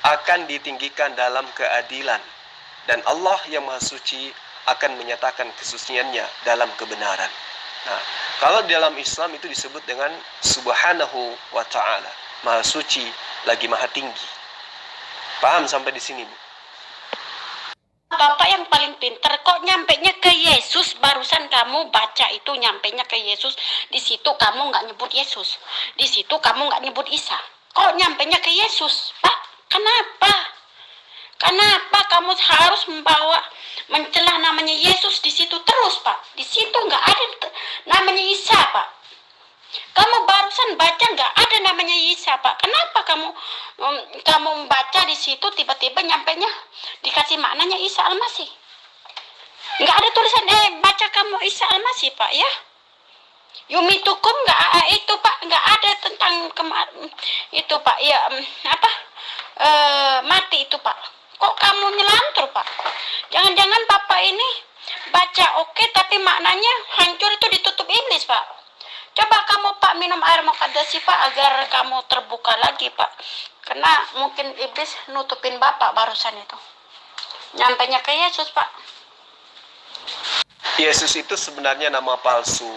akan ditinggikan dalam keadilan, dan Allah yang maha suci akan menyatakan kesuciannya dalam kebenaran. Nah, kalau dalam Islam itu disebut dengan Subhanahu wa Ta'ala, maha suci lagi maha tinggi. Paham sampai di sini, Bu? Bapak yang paling pintar, kok nyampenya ke Yesus? Barusan kamu baca itu nyampenya ke Yesus. Di situ kamu nggak nyebut Yesus. Di situ kamu nggak nyebut Isa. Kok nyampenya ke Yesus, Pak? Kenapa? Kenapa kamu harus mencela namanya Yesus di situ terus, Pak? Di situ nggak ada namanya Isa, Pak. Kamu barusan baca nggak ada namanya Isa, Pak. Kenapa kamu membaca di situ tiba-tiba nyampenya dikasih maknanya Isa Al-Masih? Nggak ada tulisan baca kamu Isa Al-Masih, Pak, ya. Yumitukum nggak itu, Pak, nggak ada tentang itu, Pak, ya mati itu, Pak. Kok kamu nyelantur, Pak? Jangan-jangan Bapak ini baca oke, tapi maknanya hancur itu ditutup iblis, Pak. Coba kamu, Pak, minum air muqaddas, Pak, agar kamu terbuka lagi, Pak. Karena mungkin iblis nutupin Bapak barusan itu. Nyampainya ke Yesus, Pak. Yesus itu sebenarnya nama palsu.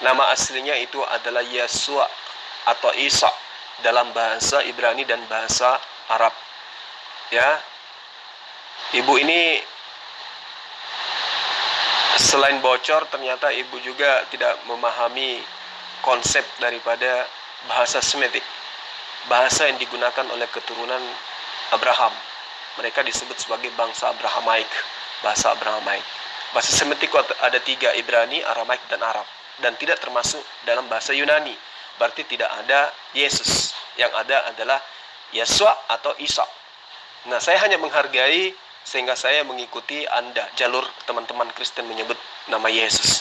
Nama aslinya itu adalah Yesua. atau Isa dalam bahasa Ibrani dan bahasa Arab. Ya, ibu ini selain bocor, ternyata ibu juga tidak memahami konsep daripada bahasa Semitik, bahasa yang digunakan oleh keturunan Abraham. Mereka disebut sebagai bangsa Abrahamaik, bahasa Abrahamaik. Bahasa Semitik ada 3, Ibrani, Aramaik, dan Arab, dan tidak termasuk dalam bahasa Yunani. Berarti tidak ada Yesus, yang ada adalah Yesua atau Isa. Nah, saya hanya menghargai sehingga saya mengikuti Anda, jalur teman-teman Kristen menyebut nama Yesus.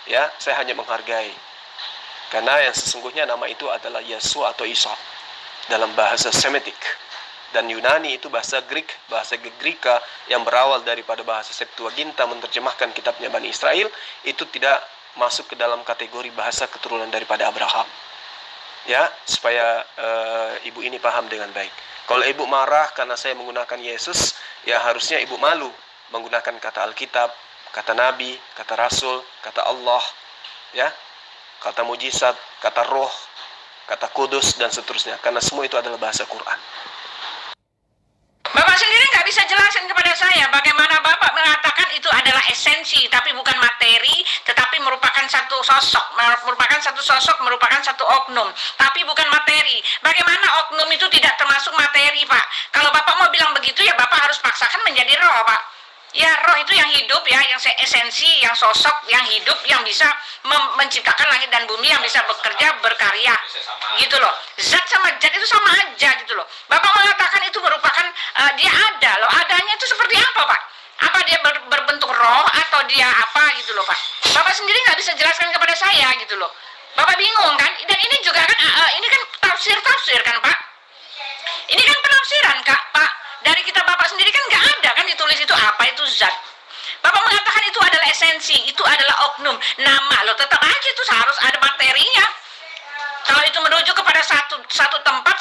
Ya, saya hanya menghargai. Karena yang sesungguhnya nama itu adalah Yesua atau Isa dalam bahasa Semitik. Dan Yunani itu bahasa Greek, bahasa Greeka yang berawal daripada bahasa Septuaginta menerjemahkan kitabnya Bani Israel, itu tidak masuk ke dalam kategori bahasa keturunan daripada Abraham. Ya, supaya ibu ini paham dengan baik. Kalau ibu marah karena saya menggunakan Yesus, ya harusnya ibu malu menggunakan kata Alkitab, kata Nabi, kata Rasul, kata Allah, ya, kata mujizat, kata Roh, kata Kudus, dan seterusnya. Karena semua itu adalah bahasa Quran. Bapak sendiri nggak bisa jelasin kepada saya bagaimana Bapak mengatakan itu adalah esensi, tapi bukan materi, tetapi merupakan satu sosok, merupakan satu oknum, tapi bukan materi. Bagaimana oknum itu tidak termasuk materi, Pak? Kalau Bapak mau bilang begitu, ya Bapak harus paksakan menjadi roh, Pak. Ya, roh itu yang hidup, ya, yang esensi, yang sosok, yang hidup, yang bisa menciptakan langit dan bumi, yang bisa bekerja, berkarya, gitu loh. Zat sama zat itu sama aja, gitu loh. Bapak mengatakan itu merupakan dia ada loh. Adanya itu seperti apa, Pak? Apa dia berbentuk roh atau dia apa, gitu loh, Pak? Bapak sendiri nggak bisa jelaskan kepada saya, gitu loh. Bapak bingung kan? Dan ini juga kan, ini kan tafsir kan, Pak? Ini kan penafsiran, Pak. Dari kitab Bapak sendiri kan nggak ada kan ditulis itu apa itu zat. Bapak mengatakan itu adalah esensi, itu adalah oknum, nama loh. Tetap aja itu harus ada materinya. Kalau itu merujuk kepada satu tempat,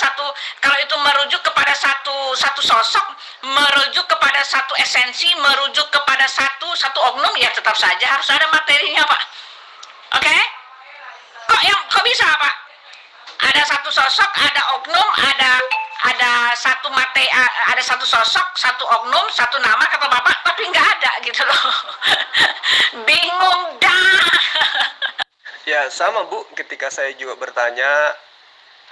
kalau itu merujuk kepada satu sosok, merujuk kepada satu esensi, merujuk kepada satu oknum, ya tetap saja harus ada materinya, Pak. Oke? Kok bisa, Pak? Ada satu sosok, ada oknum, ada satu sosok, satu oknum, satu nama kata Bapak, tapi nggak ada gitu loh. Bingung dah. Ya, sama Bu, ketika saya juga bertanya,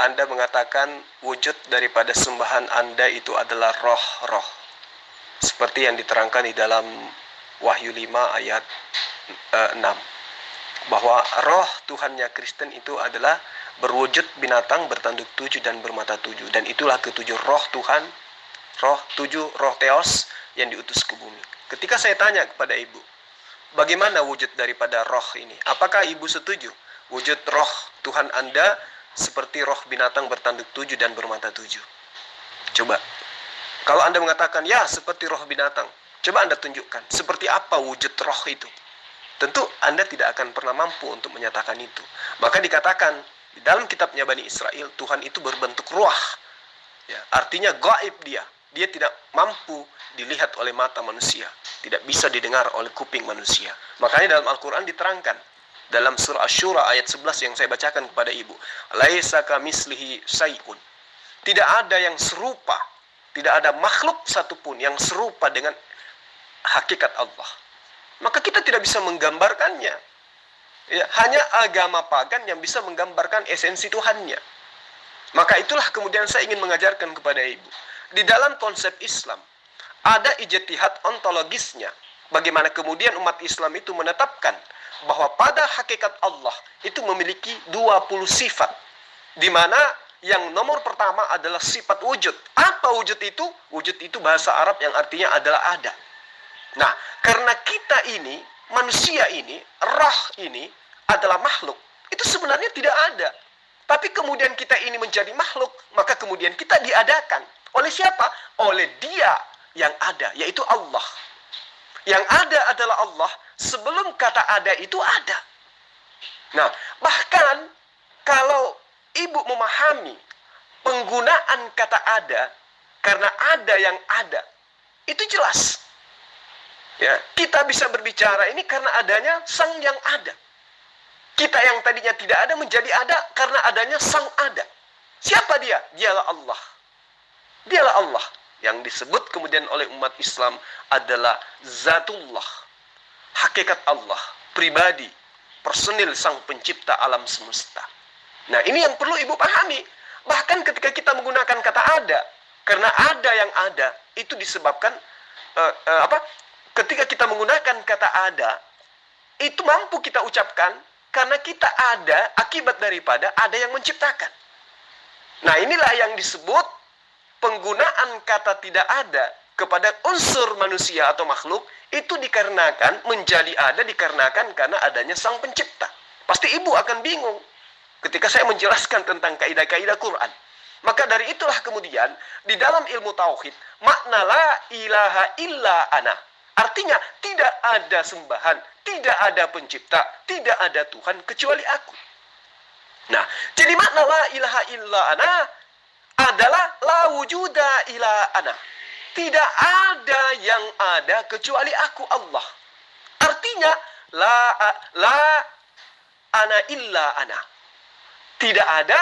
Anda mengatakan wujud daripada sembahan Anda itu adalah roh-roh. Seperti yang diterangkan di dalam Wahyu 5 ayat 6. Bahwa roh Tuhannya Kristen itu adalah berwujud binatang, bertanduk 7 dan bermata 7. Dan itulah ketujuh roh Tuhan, roh Theos yang diutus ke bumi. Ketika saya tanya kepada ibu, bagaimana wujud daripada roh ini? Apakah ibu setuju wujud roh Tuhan Anda seperti roh binatang bertanduk 7 dan bermata 7? Coba. Kalau Anda mengatakan, ya seperti roh binatang, coba Anda tunjukkan, seperti apa wujud roh itu? Tentu Anda tidak akan pernah mampu untuk menyatakan itu. Maka dikatakan, di dalam kitabnya Bani Israel, Tuhan itu berbentuk ruah. Ya, artinya gaib dia. Dia tidak mampu dilihat oleh mata manusia. Tidak bisa didengar oleh kuping manusia. Makanya dalam Al-Quran diterangkan. Dalam surah Asy-Syura ayat 11 yang saya bacakan kepada ibu. Laisa kamislihi syai'un. Tidak ada yang serupa. Tidak ada makhluk satupun yang serupa dengan hakikat Allah. Maka kita tidak bisa menggambarkannya. Ya, hanya agama pagan yang bisa menggambarkan esensi Tuhannya. Maka itulah kemudian saya ingin mengajarkan kepada ibu. Di dalam konsep Islam, ada ijtihad ontologisnya. Bagaimana kemudian umat Islam itu menetapkan bahwa pada hakikat Allah itu memiliki 20 sifat. Di mana yang nomor pertama adalah sifat wujud. Apa wujud itu? Wujud itu bahasa Arab yang artinya adalah ada. Nah, karena kita ini, manusia ini, roh ini adalah makhluk. Itu sebenarnya tidak ada. Tapi kemudian kita ini menjadi makhluk, maka kemudian kita diadakan. Oleh siapa? Oleh Dia yang ada, yaitu Allah. Yang ada adalah Allah, sebelum kata ada itu ada. Nah, bahkan kalau ibu memahami penggunaan kata ada, karena ada yang ada, itu jelas. Ya, kita bisa berbicara ini karena adanya sang yang ada. Kita yang tadinya tidak ada menjadi ada karena adanya sang ada. Siapa dia? Dialah Allah. Dialah Allah. Yang disebut kemudian oleh umat Islam adalah Zatullah. Hakikat Allah. Pribadi. Personil sang pencipta alam semesta. Nah, ini yang perlu ibu pahami. Bahkan ketika kita menggunakan kata ada. Karena ada yang ada. Itu disebabkan ketika kita menggunakan kata ada. Itu mampu kita ucapkan. Karena kita ada akibat daripada ada yang menciptakan. Nah, inilah yang disebut penggunaan kata tidak ada kepada unsur manusia atau makhluk itu dikarenakan menjadi ada dikarenakan karena adanya sang pencipta. Pasti ibu akan bingung ketika saya menjelaskan tentang kaidah-kaidah Quran. Maka dari itulah kemudian di dalam ilmu tauhid makna la ilaha illa ana. Artinya tidak ada sembahan, tidak ada pencipta, tidak ada Tuhan kecuali aku. Nah, jadi makna la ilaha illa ana adalah la wujuda illa ana. Tidak ada yang ada kecuali aku Allah. Artinya la ana illa ana. Tidak ada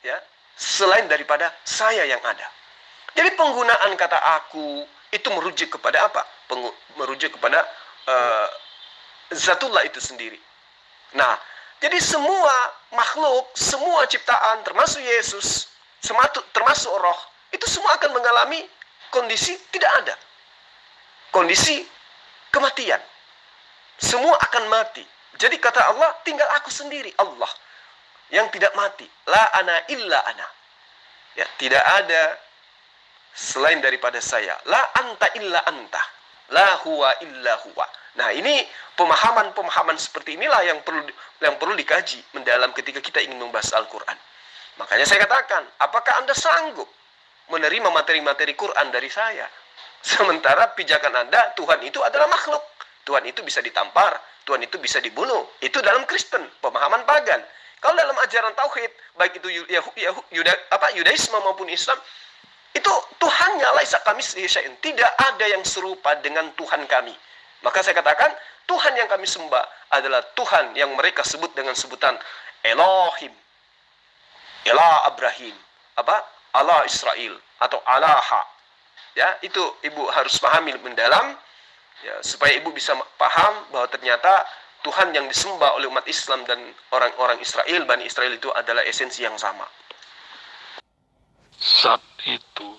ya selain daripada saya yang ada. Jadi penggunaan kata aku itu merujuk kepada apa? Merujuk kepada Zatullah itu sendiri. Nah, jadi semua makhluk, semua ciptaan, termasuk Yesus, termasuk roh, itu semua akan mengalami kondisi tidak ada. Kondisi kematian. Semua akan mati. Jadi kata Allah, tinggal aku sendiri, Allah, yang tidak mati. La ana illa ana. Ya, tidak ada selain daripada saya. La anta illa anta. La huwa illa huwa. Nah, ini pemahaman-pemahaman seperti inilah yang perlu dikaji mendalam ketika kita ingin membahas Al-Quran. Makanya saya katakan, apakah Anda sanggup menerima materi-materi Quran dari saya? Sementara pijakan Anda, Tuhan itu adalah makhluk. Tuhan itu bisa ditampar, Tuhan itu bisa dibunuh. Itu dalam Kristen, pemahaman pagan. Kalau dalam ajaran tauhid, baik itu Yudaisme maupun Islam, itu Tuhannya laisa kamitslihi syai'un. Tidak ada yang serupa dengan Tuhan kami. Maka saya katakan, Tuhan yang kami sembah adalah Tuhan yang mereka sebut dengan sebutan Elohim. Elah Abraham, Allah Israel atau Alaha. Ya, itu ibu harus pahami mendalam ya, supaya ibu bisa paham bahwa ternyata Tuhan yang disembah oleh umat Islam dan orang-orang Israel, Bani Israel itu adalah esensi yang sama. Zat itu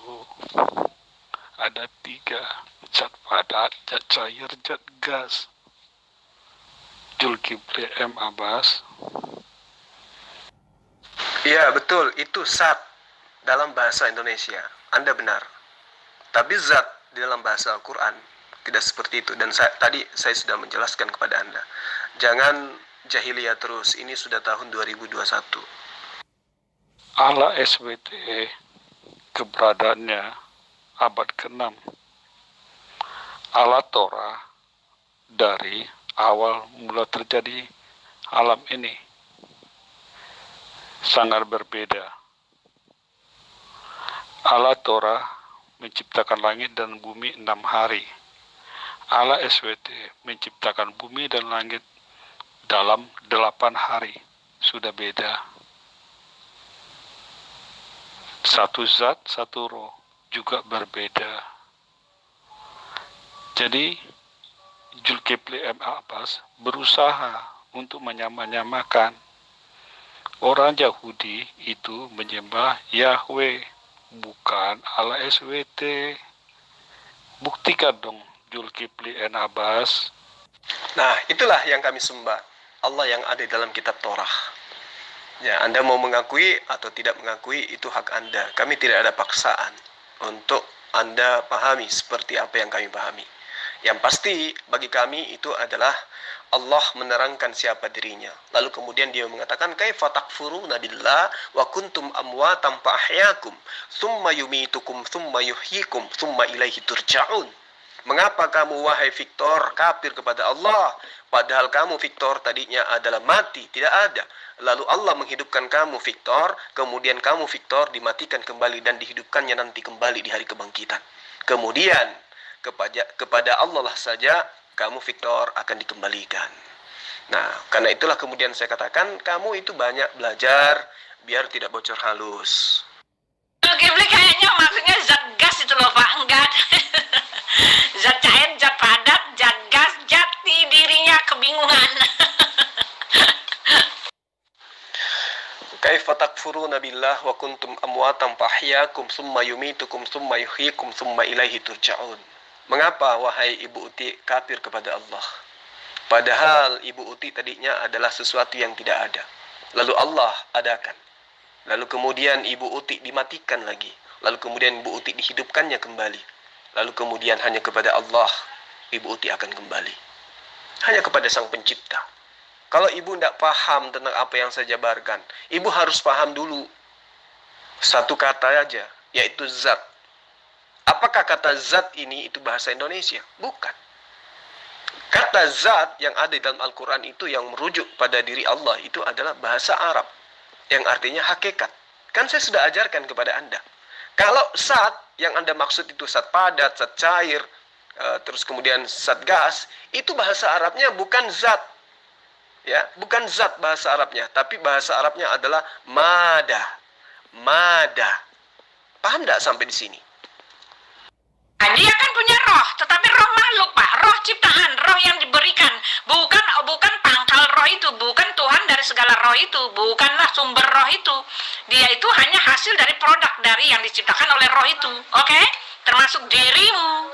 ada 3, zat padat, zat cair, zat gas. Zulkifli M. Abbas. Iya, betul, itu zat dalam bahasa Indonesia. Anda benar. Tapi zat di dalam bahasa Al-Quran tidak seperti itu. Dan tadi saya sudah menjelaskan kepada Anda. Jangan jahiliyah terus. Ini sudah tahun 2021. Allah SWT keberadaannya abad ke-6. Allah Torah dari awal mula terjadi alam ini sangat berbeda. Allah Torah menciptakan langit dan bumi 6 hari. Allah SWT menciptakan bumi dan langit dalam 8 hari. Sudah beda. Satu zat, satu roh juga berbeda. Jadi Zulkifli M. Abbas berusaha untuk menyamakan. Orang Yahudi itu menyembah Yahweh, bukan Allah SWT. Buktikan dong Zulkifli M. Abbas. Nah, itulah yang kami sembah. Allah yang ada dalam kitab Torah. Ya, Anda mau mengakui atau tidak mengakui itu hak Anda. Kami tidak ada paksaan untuk Anda pahami seperti apa yang kami pahami. Yang pasti bagi kami itu adalah Allah menerangkan siapa dirinya. Lalu kemudian dia mengatakan kaifa takfuruna billah wa kuntum amwatan fa ahyaakum tsumma yumitukum tsumma yuhyikum tsumma ilaihi turja'un. Mengapa kamu wahai Victor kafir kepada Allah padahal kamu Victor tadinya adalah mati, tidak ada. Lalu Allah menghidupkan kamu Victor, kemudian kamu Victor dimatikan kembali dan dihidupkannya nanti kembali di hari kebangkitan. Kemudian kepada Allah lah saja kamu Victor akan dikembalikan. Nah, karena itulah kemudian saya katakan, kamu itu banyak belajar, biar tidak bocor halus. Kibli kayaknya maksudnya zat gas itu loh Pak, enggak ada. Zat cair, zat padat, zat gas, jati dirinya kebingungan. Kaifa takfuruna billah wa kuntum amwatan fahyakum summa yumitukum summa yuhyikum summa ilaihi turja'un. Mengapa wahai Ibu Uti kafir kepada Allah? Padahal Ibu Uti tadinya adalah sesuatu yang tidak ada. Lalu Allah adakan. Lalu kemudian Ibu Uti dimatikan lagi. Lalu kemudian Ibu Uti dihidupkannya kembali. Lalu kemudian hanya kepada Allah Ibu Uti akan kembali. Hanya kepada Sang Pencipta. Kalau ibu tidak paham tentang apa yang saya jabarkan, ibu harus paham dulu satu kata aja, yaitu zat. Apakah kata zat ini itu bahasa Indonesia? Bukan. Kata zat yang ada di dalam Al-Quran itu yang merujuk pada diri Allah itu adalah bahasa Arab, yang artinya hakikat. Kan saya sudah ajarkan kepada Anda. Kalau zat yang Anda maksud itu zat padat, zat cair, terus kemudian zat gas, itu bahasa Arabnya bukan zat. Ya, bukan zat bahasa Arabnya, tapi bahasa Arabnya adalah mada. Mada. Paham tidak sampai di sini? Nah, dia kan punya roh, tetapi roh makhluk Pak, roh ciptaan, roh yang diberikan, bukan pangkal roh itu, bukan Tuhan dari segala roh itu, bukanlah sumber roh itu. Dia itu hanya hasil dari produk dari yang diciptakan oleh roh itu, oke? Termasuk dirimu.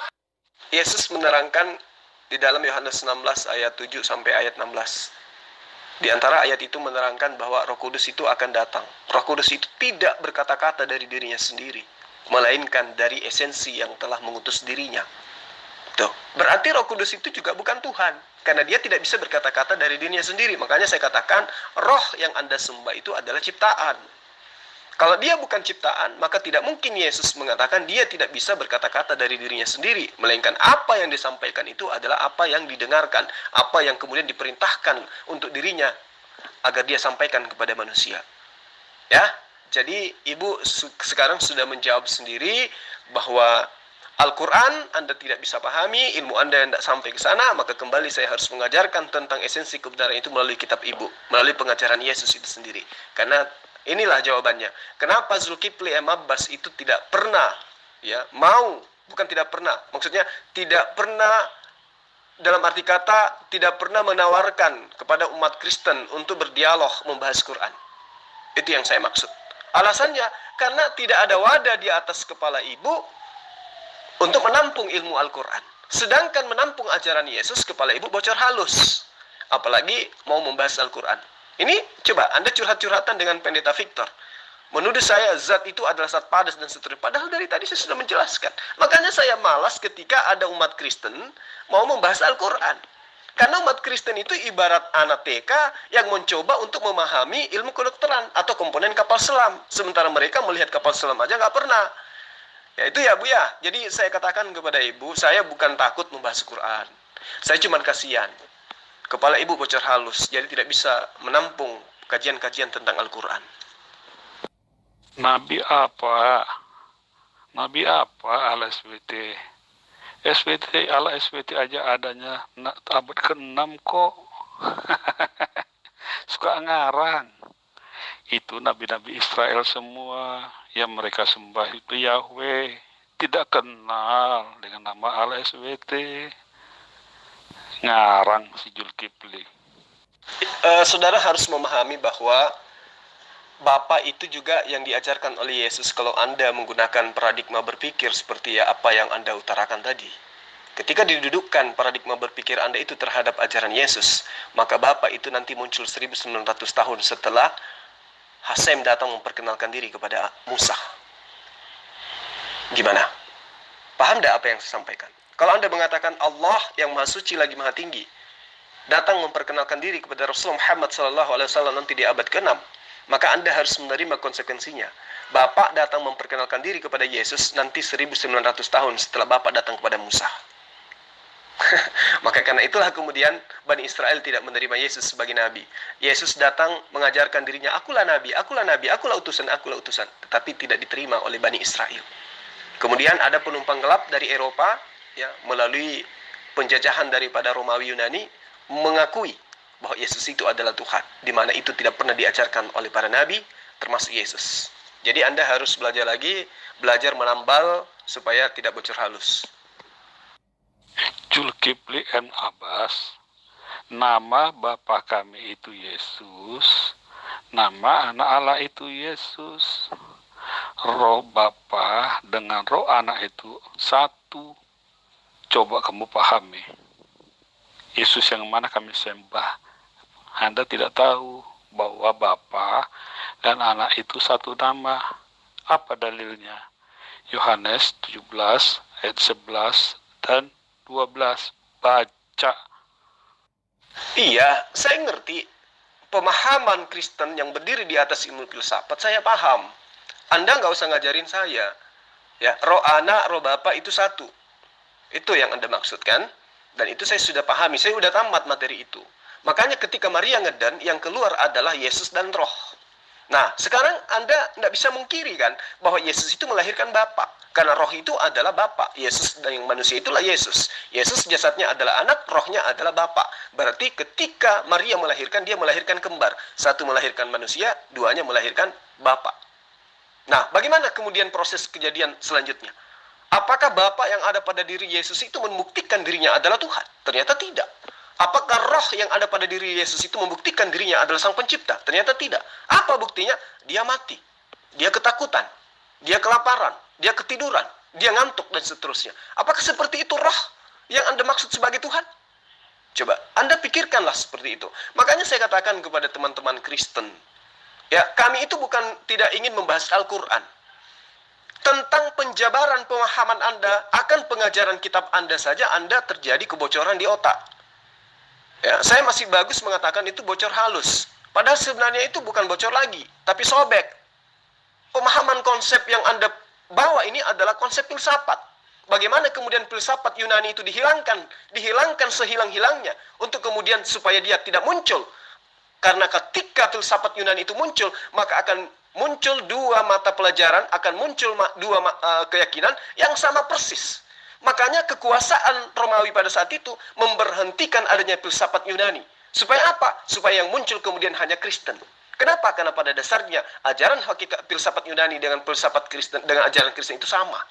Yesus menerangkan di dalam Yohanes 16 ayat 7 sampai ayat 16. Di antara ayat itu menerangkan bahwa Roh Kudus itu akan datang. Roh Kudus itu tidak berkata-kata dari dirinya sendiri, melainkan dari esensi yang telah mengutus dirinya. Tuh, berarti Roh Kudus itu juga bukan Tuhan, karena dia tidak bisa berkata-kata dari dirinya sendiri. Makanya saya katakan, roh yang Anda sembah itu adalah ciptaan. Kalau dia bukan ciptaan, maka tidak mungkin Yesus mengatakan dia tidak bisa berkata-kata dari dirinya sendiri, melainkan apa yang disampaikan itu adalah apa yang didengarkan, apa yang kemudian diperintahkan untuk dirinya agar dia sampaikan kepada manusia. Ya, jadi Ibu sekarang sudah menjawab sendiri bahwa Al-Quran Anda tidak bisa pahami, ilmu Anda tidak sampai ke sana, maka kembali saya harus mengajarkan tentang esensi kebenaran itu melalui kitab Ibu, melalui pengajaran Yesus itu sendiri. Karena inilah jawabannya. Kenapa Zulkifli Abbas itu tidak pernah, ya, bukan tidak pernah, maksudnya tidak pernah, dalam arti kata, tidak pernah menawarkan kepada umat Kristen untuk berdialog membahas Quran. Itu yang saya maksud. Alasannya, karena tidak ada wadah di atas kepala Ibu untuk menampung ilmu Al-Quran. Sedangkan menampung ajaran Yesus, kepala Ibu bocor halus. Apalagi mau membahas Al-Quran. Ini coba Anda curhat-curhatan dengan Pendeta Victor. Menuduh saya zat itu adalah zat padas dan seterusnya. Padahal dari tadi saya sudah menjelaskan. Makanya saya malas ketika ada umat Kristen mau membahas Al-Quran. Karena umat Kristen itu ibarat anak TK yang mencoba untuk memahami ilmu kedokteran atau komponen kapal selam. Sementara mereka melihat kapal selam aja nggak pernah. Ya itu ya Bu ya. Jadi saya katakan kepada Ibu, saya bukan takut membahas Quran. Saya cuma kasihan. Kepala Ibu bocor halus, jadi tidak bisa menampung kajian-kajian tentang Al-Quran. Nabi apa? Nabi apa ala SWT? SWT ala SWT aja adanya abad ke-6 kok. Suka ngarang. Itu nabi-nabi Israel semua yang mereka sembah itu Yahweh, tidak kenal dengan nama ala SWT. Ngarang si Zulkifli. Saudara harus memahami bahwa Bapa itu juga yang diajarkan oleh Yesus kalau Anda menggunakan paradigma berpikir seperti ya apa yang Anda utarakan tadi. Ketika didudukkan paradigma berpikir Anda itu terhadap ajaran Yesus, maka Bapa itu nanti muncul 1900 tahun setelah Hasem datang memperkenalkan diri kepada Musa. Gimana? Paham tidak apa yang saya sampaikan? Kalau Anda mengatakan Allah yang Maha Suci lagi Maha Tinggi datang memperkenalkan diri kepada Rasulullah Muhammad SAW nanti di abad ke-6, maka Anda harus menerima konsekuensinya. Bapak datang memperkenalkan diri kepada Yesus nanti 1900 tahun setelah Bapak datang kepada Musa. Maka karena itulah kemudian Bani Israel tidak menerima Yesus sebagai Nabi. Yesus datang mengajarkan dirinya, akulah Nabi, akulah Nabi, akulah utusan. Tetapi tidak diterima oleh Bani Israel. Kemudian ada penumpang gelap dari Eropa, ya, melalui penjajahan daripada Romawi Yunani, mengakui bahwa Yesus itu adalah Tuhan, di mana itu tidak pernah diajarkan oleh para nabi, termasuk Yesus. Jadi Anda harus belajar lagi, belajar menambal supaya tidak bocor halus. Zulkifli M. Abbas, nama Bapa kami itu Yesus, nama anak Allah itu Yesus. Roh Bapa dengan roh anak itu satu. Coba kamu pahami. Yesus yang mana kami sembah? Anda tidak tahu bahwa Bapa dan anak itu satu nama. Apa dalilnya? Yohanes 17 ayat 11 dan 12. Baca. Iya, saya ngerti. Pemahaman Kristen yang berdiri di atas ilmu filsafat, saya paham. Anda nggak usah ngajarin saya. Ya, roh anak, roh Bapa itu satu. Itu yang Anda maksudkan. Dan itu saya sudah pahami. Saya sudah tamat materi itu. Makanya ketika Maria ngedan, yang keluar adalah Yesus dan roh. Nah, sekarang Anda nggak bisa mungkiri kan, bahwa Yesus itu melahirkan Bapa. Karena roh itu adalah Bapa. Yesus dan yang manusia itulah Yesus. Yesus jasadnya adalah anak, rohnya adalah Bapa. Berarti ketika Maria melahirkan, dia melahirkan kembar. Satu melahirkan manusia, duanya melahirkan Bapa. Nah, bagaimana kemudian proses kejadian selanjutnya? Apakah Bapa yang ada pada diri Yesus itu membuktikan dirinya adalah Tuhan? Ternyata tidak. Apakah roh yang ada pada diri Yesus itu membuktikan dirinya adalah Sang Pencipta? Ternyata tidak. Apa buktinya? Dia mati. Dia ketakutan. Dia kelaparan. Dia ketiduran. Dia ngantuk dan seterusnya. Apakah seperti itu roh yang Anda maksud sebagai Tuhan? Coba, Anda pikirkanlah seperti itu. Makanya saya katakan kepada teman-teman Kristen, ya, kami itu bukan tidak ingin membahas Al-Quran. Tentang penjabaran pemahaman Anda akan pengajaran kitab Anda saja, Anda terjadi kebocoran di otak. Ya, saya masih bagus mengatakan itu bocor halus. Padahal sebenarnya itu bukan bocor lagi, tapi sobek. Pemahaman konsep yang Anda bawa ini adalah konsep filsafat. Bagaimana kemudian filsafat Yunani itu dihilangkan sehilang-hilangnya, untuk kemudian supaya dia tidak muncul. Karena ketika filsafat Yunani itu muncul, maka akan muncul dua mata pelajaran, akan muncul dua keyakinan yang sama persis. Makanya kekuasaan Romawi pada saat itu memberhentikan adanya filsafat Yunani. Supaya apa? Supaya yang muncul kemudian hanya Kristen. Kenapa? Karena pada dasarnya ajaran hakikat filsafat Yunani dengan filsafat Kristen, dengan ajaran Kristen itu sama.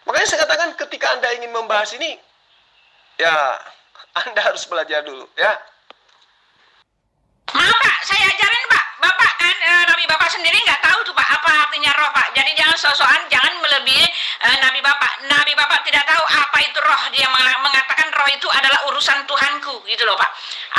Makanya saya katakan ketika Anda ingin membahas ini, ya Anda harus belajar dulu, ya. Maaf Pak, saya ajarin Pak. Bapak kan Nabi Bapak sendiri nggak tahu tuh Pak apa artinya roh Pak. Jadi jangan sok-sokan, jangan melebihi Nabi Bapak. Nabi Bapak tidak tahu apa itu roh. Dia mengatakan roh itu adalah urusan Tuhanku, gitu loh Pak.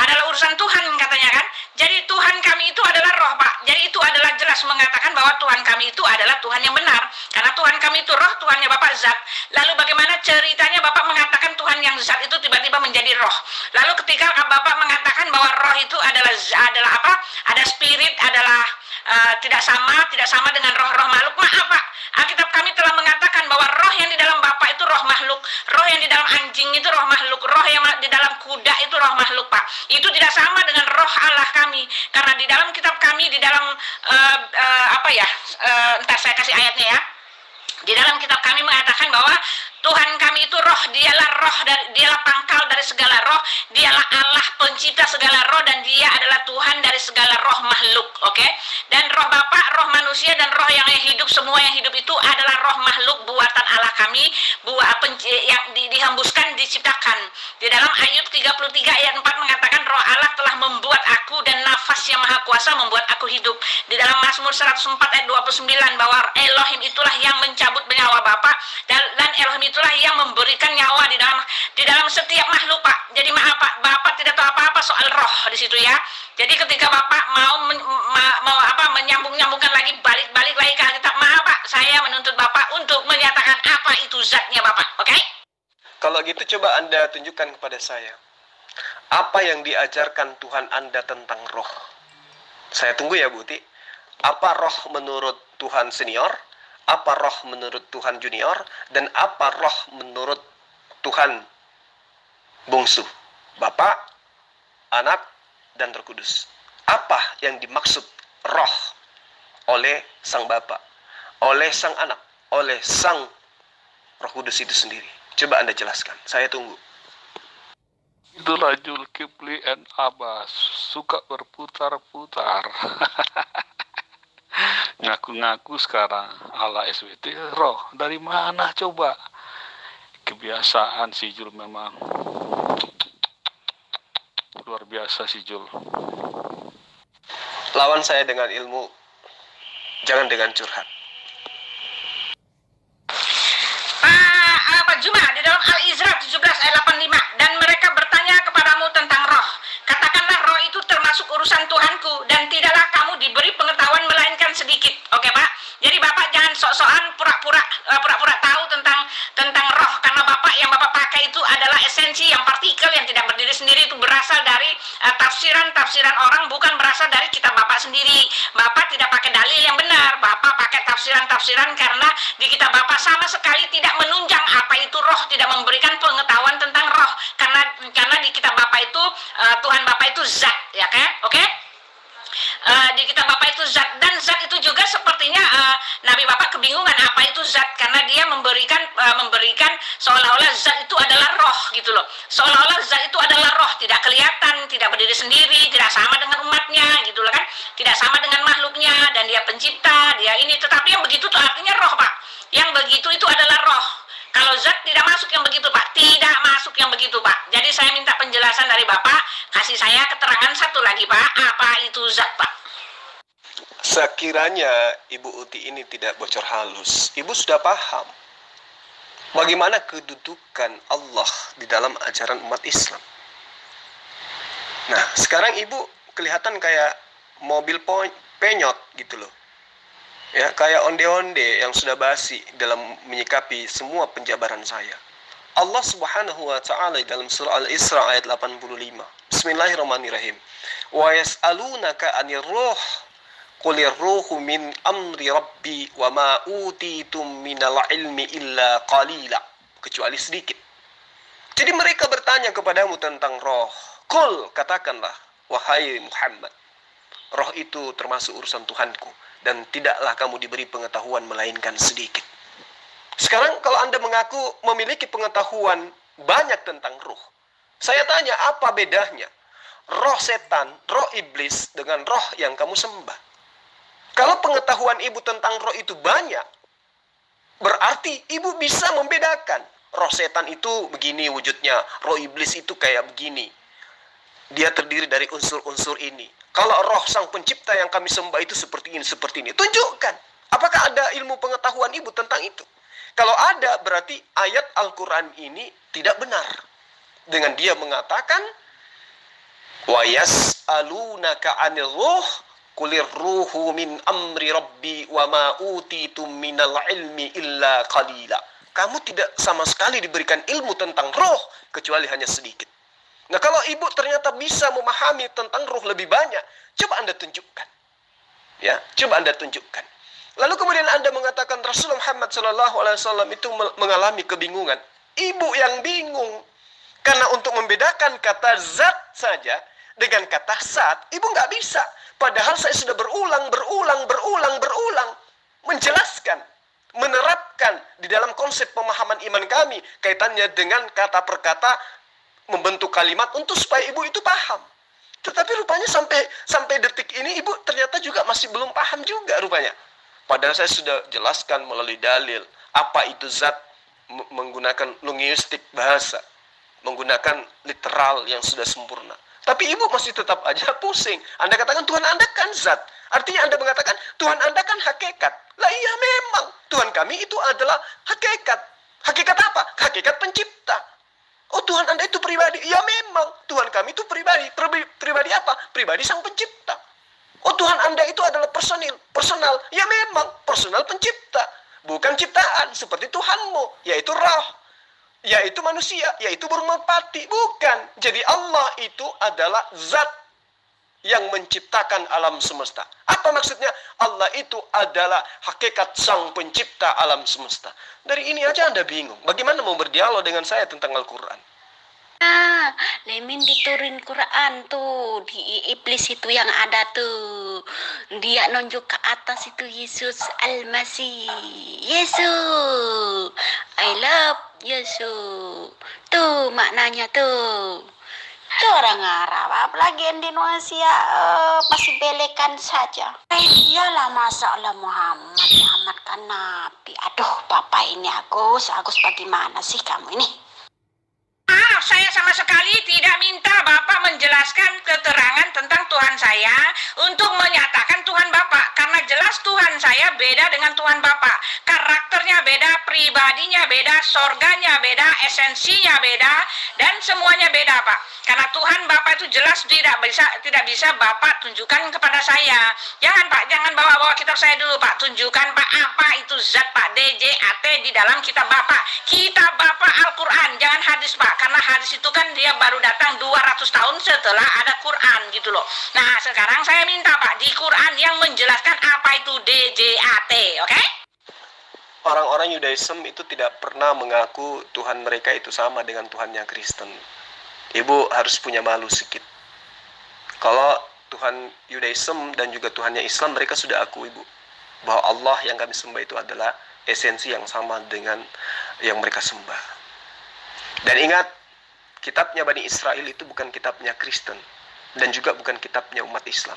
Adalah urusan Tuhan katanya kan. Jadi Tuhan kami itu adalah roh Pak. Jadi itu adalah jelas mengatakan bahwa Tuhan kami itu adalah Tuhan yang benar. Karena Tuhan kami itu roh, Tuhannya Bapak zat. Lalu bagaimana ceritanya Bapak mengatakan Tuhan yang zat itu tiba-tiba menjadi roh. Lalu ketika Bapak mengatakan bahwa roh itu adalah apa? Ada spirit, adalah tidak sama dengan roh-roh makhluk. Maaf Pak, Alkitab kami telah mengatakan bahwa roh yang di dalam Bapak itu roh makhluk, roh yang di dalam anjing itu roh makhluk, roh yang di dalam kuda itu roh makhluk Pak. Itu tidak sama dengan roh Allah kami. Karena di dalam kitab kami, di dalam ntar saya kasih ayatnya ya. Di dalam kitab kami mengatakan bahwa Tuhan kami itu roh, dialah pangkal dari segala roh, dialah Allah pencipta segala roh, dan dia adalah Tuhan dari segala roh makhluk, oke? Dan roh Bapa, roh manusia, dan roh yang hidup, semua yang hidup itu adalah roh makhluk buatan Allah kami, yang dihembuskan, diciptakan. Di dalam Ayub 33 ayat 4 mengatakan roh Allah telah membuat aku, dan nafas yang maha kuasa membuat aku hidup. Di dalam Mazmur 104 ayat 29 bahwa Elohim itulah yang mencabut nyawa Bapa, dan Elohim itulah yang memberikan nyawa di dalam setiap makhluk Pak. Jadi maaf Pak, Bapak tidak tahu apa-apa soal roh di situ ya. Jadi ketika Bapak mau menyambung-nyambungkan lagi, balik lagi ke Alkitab, maaf Pak, saya menuntut Bapak untuk menyatakan apa itu zatnya Bapak, oke? Kalau gitu coba Anda tunjukkan kepada saya, apa yang diajarkan Tuhan Anda tentang roh. Saya tunggu ya Buti. Apa roh menurut Tuhan senior? Apa roh menurut Tuhan junior, dan apa roh menurut Tuhan bungsu, Bapa, Anak, dan Roh Kudus. Apa yang dimaksud roh oleh Sang Bapa, oleh Sang Anak, oleh Sang Roh Kudus itu sendiri? Coba Anda jelaskan, saya tunggu. Itulah Zulkifli and Abbas, suka berputar-putar. Ngaku-ngaku sekarang ala SWT roh. Dari mana coba? Kebiasaan si Jul memang. Luar biasa si Jul. Lawan saya dengan ilmu, jangan dengan curhat. Pak Juma di dalam Al-Isra 17 ayat 85, dan mereka bertanya kepadamu tentang roh. Katakanlah roh itu termasuk urusan Tuhanku dan tidaklah kamu diberi pengetahuan melainkan sedikit. Oke Pak. Jadi Bapak jangan sok-sokan pura-pura tahu tentang roh, karena Bapak yang Bapak pakai itu adalah esensi yang partikel yang tidak berdiri sendiri, itu berasal dari tafsiran orang, bukan berasal dari kitab Bapak sendiri. Bapak tidak pakai dalil yang benar, Bapak pakai tafsiran karena di kitab Bapak sama sekali tidak menunjang apa itu roh, tidak memberikan pengetahuan tentang roh, karena di kitab Bapak itu Tuhan Bapak itu zat, ya kan? Oke? Di kitab Bapak itu zat, dan zat itu juga sepertinya Nabi Bapak kebingungan apa itu zat, karena dia memberikan seolah-olah zat itu adalah roh gitu loh, seolah-olah zat itu adalah roh, tidak kelihatan, tidak berdiri sendiri, tidak sama dengan umatnya gitu loh kan, tidak sama dengan makhluknya, dan dia pencipta, dia ini, tetapi yang begitu itu artinya roh Pak, yang begitu itu adalah roh. Kalau zat tidak masuk yang begitu Pak, tidak masuk yang begitu Pak. Jadi saya minta penjelasan dari Bapak, kasih saya keterangan satu lagi Pak, apa itu zat Pak? Sekiranya Ibu Uti ini tidak bocor halus, Ibu sudah paham bagaimana kedudukan Allah di dalam ajaran umat Islam. Nah, sekarang Ibu kelihatan kayak mobil penyot gitu loh. Ya, kayak onde-onde yang sudah basi dalam menyikapi semua penjabaran saya. Allah Subhanahu wa taala dalam surah Al-Isra ayat 85. Bismillahirrahmanirrahim. Wa yas'alunaka 'anir ruh qulir ruhu min amri rabbi wa ma utitum minal ilmi illa qalila, kecuali sedikit. Jadi mereka bertanya kepadamu tentang roh. Qul, katakanlah wahai Muhammad, roh itu termasuk urusan Tuhanku dan tidaklah kamu diberi pengetahuan melainkan sedikit. Sekarang kalau Anda mengaku memiliki pengetahuan banyak tentang roh, saya tanya apa bedanya roh setan, roh iblis dengan roh yang kamu sembah? Kalau pengetahuan ibu tentang roh itu banyak, berarti ibu bisa membedakan roh setan itu begini wujudnya, roh iblis itu kayak begini, dia terdiri dari unsur-unsur ini. Kalau roh sang pencipta yang kami sembah itu seperti ini, seperti ini. Tunjukkan. Apakah ada ilmu pengetahuan ibu tentang itu? Kalau ada, berarti ayat Al-Quran ini tidak benar. Dengan dia mengatakan, wa yas'alunaka 'anil ruh qulir ruhu min amri rabbi wa ma utitum minal ilmi illa qalila. Kamu tidak sama sekali diberikan ilmu tentang roh kecuali hanya sedikit. Nah, kalau ibu ternyata bisa memahami tentang ruh lebih banyak, coba Anda tunjukkan. Ya, coba Anda tunjukkan. Lalu kemudian Anda mengatakan Rasulullah Muhammad SAW itu mengalami kebingungan. Ibu yang bingung. Karena untuk membedakan kata zat saja dengan kata sat, ibu nggak bisa. Padahal saya sudah berulang menjelaskan, menerapkan di dalam konsep pemahaman iman kami kaitannya dengan kata per kata, membentuk kalimat untuk supaya ibu itu paham. Tetapi rupanya sampai detik ini ibu ternyata juga masih belum paham juga rupanya. Padahal saya sudah jelaskan melalui dalil apa itu zat, menggunakan linguistik bahasa, menggunakan literal yang sudah sempurna. Tapi ibu masih tetap aja pusing. Anda katakan Tuhan Anda kan zat. Artinya Anda mengatakan Tuhan Anda kan hakikat. Lah iya memang Tuhan kami itu adalah hakikat. Hakikat apa? Hakikat pencipta. Oh, Tuhan Anda itu pribadi. Ya memang Tuhan kami itu pribadi. Pribadi apa? Pribadi sang pencipta. Oh, Tuhan Anda itu adalah personal. Ya memang personal pencipta. Bukan ciptaan seperti Tuhanmu, yaitu roh, yaitu manusia, yaitu burung merpati. Bukan. Jadi Allah itu adalah zat yang menciptakan alam semesta. Apa maksudnya? Allah itu adalah hakikat sang pencipta alam semesta. Dari ini aja Anda bingung. Bagaimana mau berdialog dengan saya tentang Al-Quran? Lemin diturin Quran tuh, di iblis itu yang ada tuh. Dia nunjuk ke atas itu Yesus Al-Masih. Yesus, I love Yesus. Tuh maknanya tuh. orang Arab, apalagi Indonesia masih belekan saja. Iyalah masalah Muhammad kan Nabi. Aduh, Bapak ini Agus bagaimana sih kamu ini? Saya sama sekali tidak minta Bapak menjelaskan keterangan tentang Tuhan saya untuk menyatakan Tuhan Bapak. Karena jelas Tuhan saya beda dengan Tuhan Bapak. Karakternya beda, pribadinya beda, sorganya beda, esensinya beda, dan semuanya beda, Pak. Karena Tuhan Bapak itu jelas tidak bisa Bapak tunjukkan kepada saya. Jangan Pak, jangan bawa-bawa kitab saya dulu Pak. Tunjukkan Pak apa itu zat Pak, DJAT di dalam kitab Bapak. Kitab Bapak Al-Quran, jangan hadis Pak. Karena hadis itu kan dia baru datang 200 tahun setelah ada Quran gitu loh. Nah sekarang saya minta Pak, di Quran yang menjelaskan apa itu DJAT, oke? Orang-orang Yudaism itu tidak pernah mengaku Tuhan mereka itu sama dengan Tuhannya Kristen. Ibu harus punya malu sedikit. Kalau Tuhan Yudaism dan juga Tuhannya Islam, mereka sudah aku Ibu, bahwa Allah yang kami sembah itu adalah esensi yang sama dengan yang mereka sembah. Dan ingat, kitabnya Bani Israel itu bukan kitabnya Kristen dan juga bukan kitabnya umat Islam.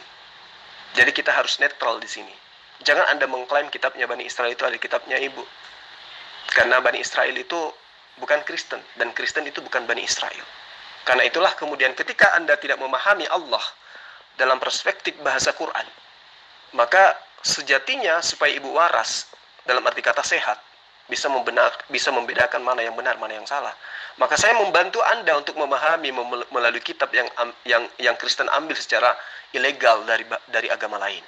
Jadi kita harus netral di sini. Jangan Anda mengklaim kitabnya Bani Israel itu adalah kitabnya Ibu. Karena Bani Israel itu bukan Kristen dan Kristen itu bukan Bani Israel. Karena itulah kemudian ketika Anda tidak memahami Allah dalam perspektif bahasa Quran, maka sejatinya supaya Ibu waras, dalam arti kata sehat, bisa membedakan mana yang benar, mana yang salah. Maka saya membantu Anda untuk memahami melalui kitab yang Kristen ambil secara ilegal dari agama lain.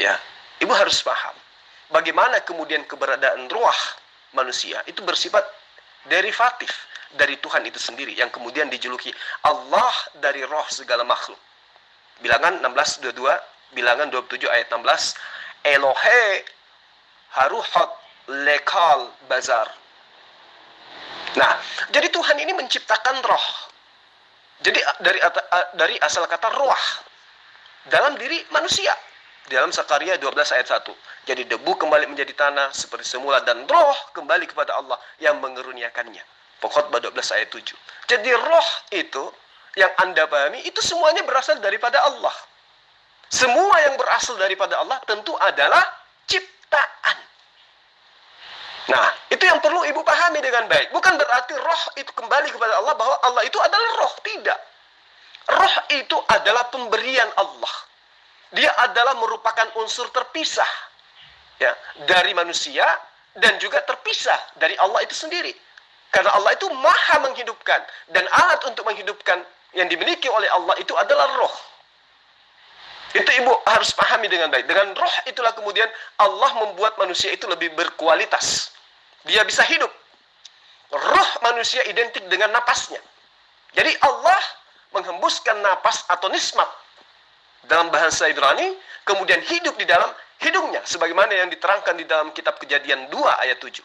Ya, Ibu harus paham bagaimana kemudian keberadaan ruah manusia itu bersifat derivatif dari Tuhan itu sendiri yang kemudian dijuluki Allah dari roh segala makhluk. Bilangan 16:22, bilangan 27 ayat 16, Elohe haruhot lekal bazar. Nah, jadi Tuhan ini menciptakan roh. Jadi dari asal kata ruah dalam diri manusia. Dalam Zakaria 12 ayat 1. Jadi debu kembali menjadi tanah seperti semula dan roh kembali kepada Allah yang mengeruniakannya. Pengkhotbah 12 ayat 7. Jadi roh itu yang Anda pahami itu semuanya berasal daripada Allah. Semua yang berasal daripada Allah tentu adalah ciptaan. Nah, itu yang perlu Ibu pahami dengan baik. Bukan berarti roh itu kembali kepada Allah bahwa Allah itu adalah roh. Tidak. Roh itu adalah pemberian Allah. Dia adalah merupakan unsur terpisah ya, dari manusia dan juga terpisah dari Allah itu sendiri. Karena Allah itu maha menghidupkan. Dan alat untuk menghidupkan yang dimiliki oleh Allah itu adalah roh. Itu Ibu harus pahami dengan baik. Dengan roh itulah kemudian Allah membuat manusia itu lebih berkualitas. Dia bisa hidup. Roh manusia identik dengan napasnya. Jadi Allah menghembuskan napas atau nismat dalam bahasa Ibrani, kemudian hidup di dalam hidungnya. Sebagaimana yang diterangkan di dalam kitab Kejadian 2 ayat 7.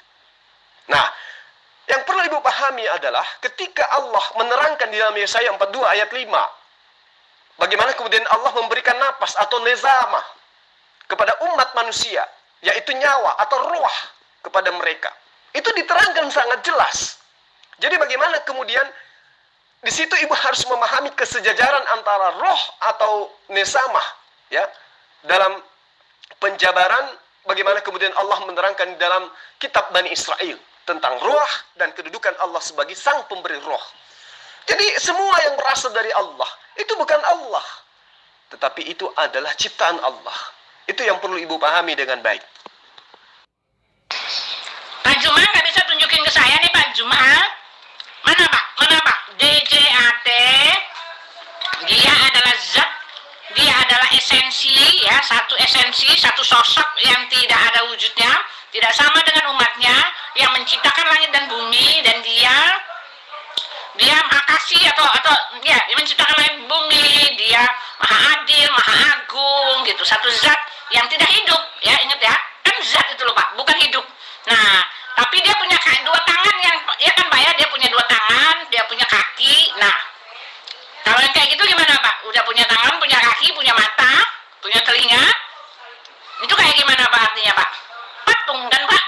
Nah, yang perlu Ibu pahami adalah ketika Allah menerangkan di dalam Yesaya 42 ayat 5, bagaimana kemudian Allah memberikan napas atau nezamah kepada umat manusia, yaitu nyawa atau ruah kepada mereka. Itu diterangkan sangat jelas. Jadi bagaimana kemudian di situ Ibu harus memahami kesejajaran antara roh atau nezamah ya, dalam penjabaran bagaimana kemudian Allah menerangkan di dalam kitab Bani Israel tentang ruah dan kedudukan Allah sebagai sang pemberi roh. Jadi semua yang berasal dari Allah itu bukan Allah, tetapi itu adalah ciptaan Allah. Itu yang perlu Ibu pahami dengan baik. Pak Juma nggak bisa tunjukin ke saya nih Pak Juma? Mana Pak? Mana Pak? DJAT, dia adalah zat, dia adalah esensi ya, satu esensi, satu sosok yang tidak ada wujudnya, tidak sama dengan umatnya, yang menciptakan langit dan bumi, dan dia maha kasih atau ya, dia menciptakan langit dan bumi, dia maha adil, maha agung gitu, satu zat yang tidak hidup ya, ingat ya, kan zat itu loh Pak, bukan hidup. Nah, tapi dia punya dua tangan yang, ya kan Pak ya, dia punya dua tangan, dia punya kaki. Nah, kalau yang kayak gitu gimana Pak? Udah punya tangan, punya kaki, punya mata, punya telinga. Itu kayak gimana Pak artinya Pak? Patung kan Pak?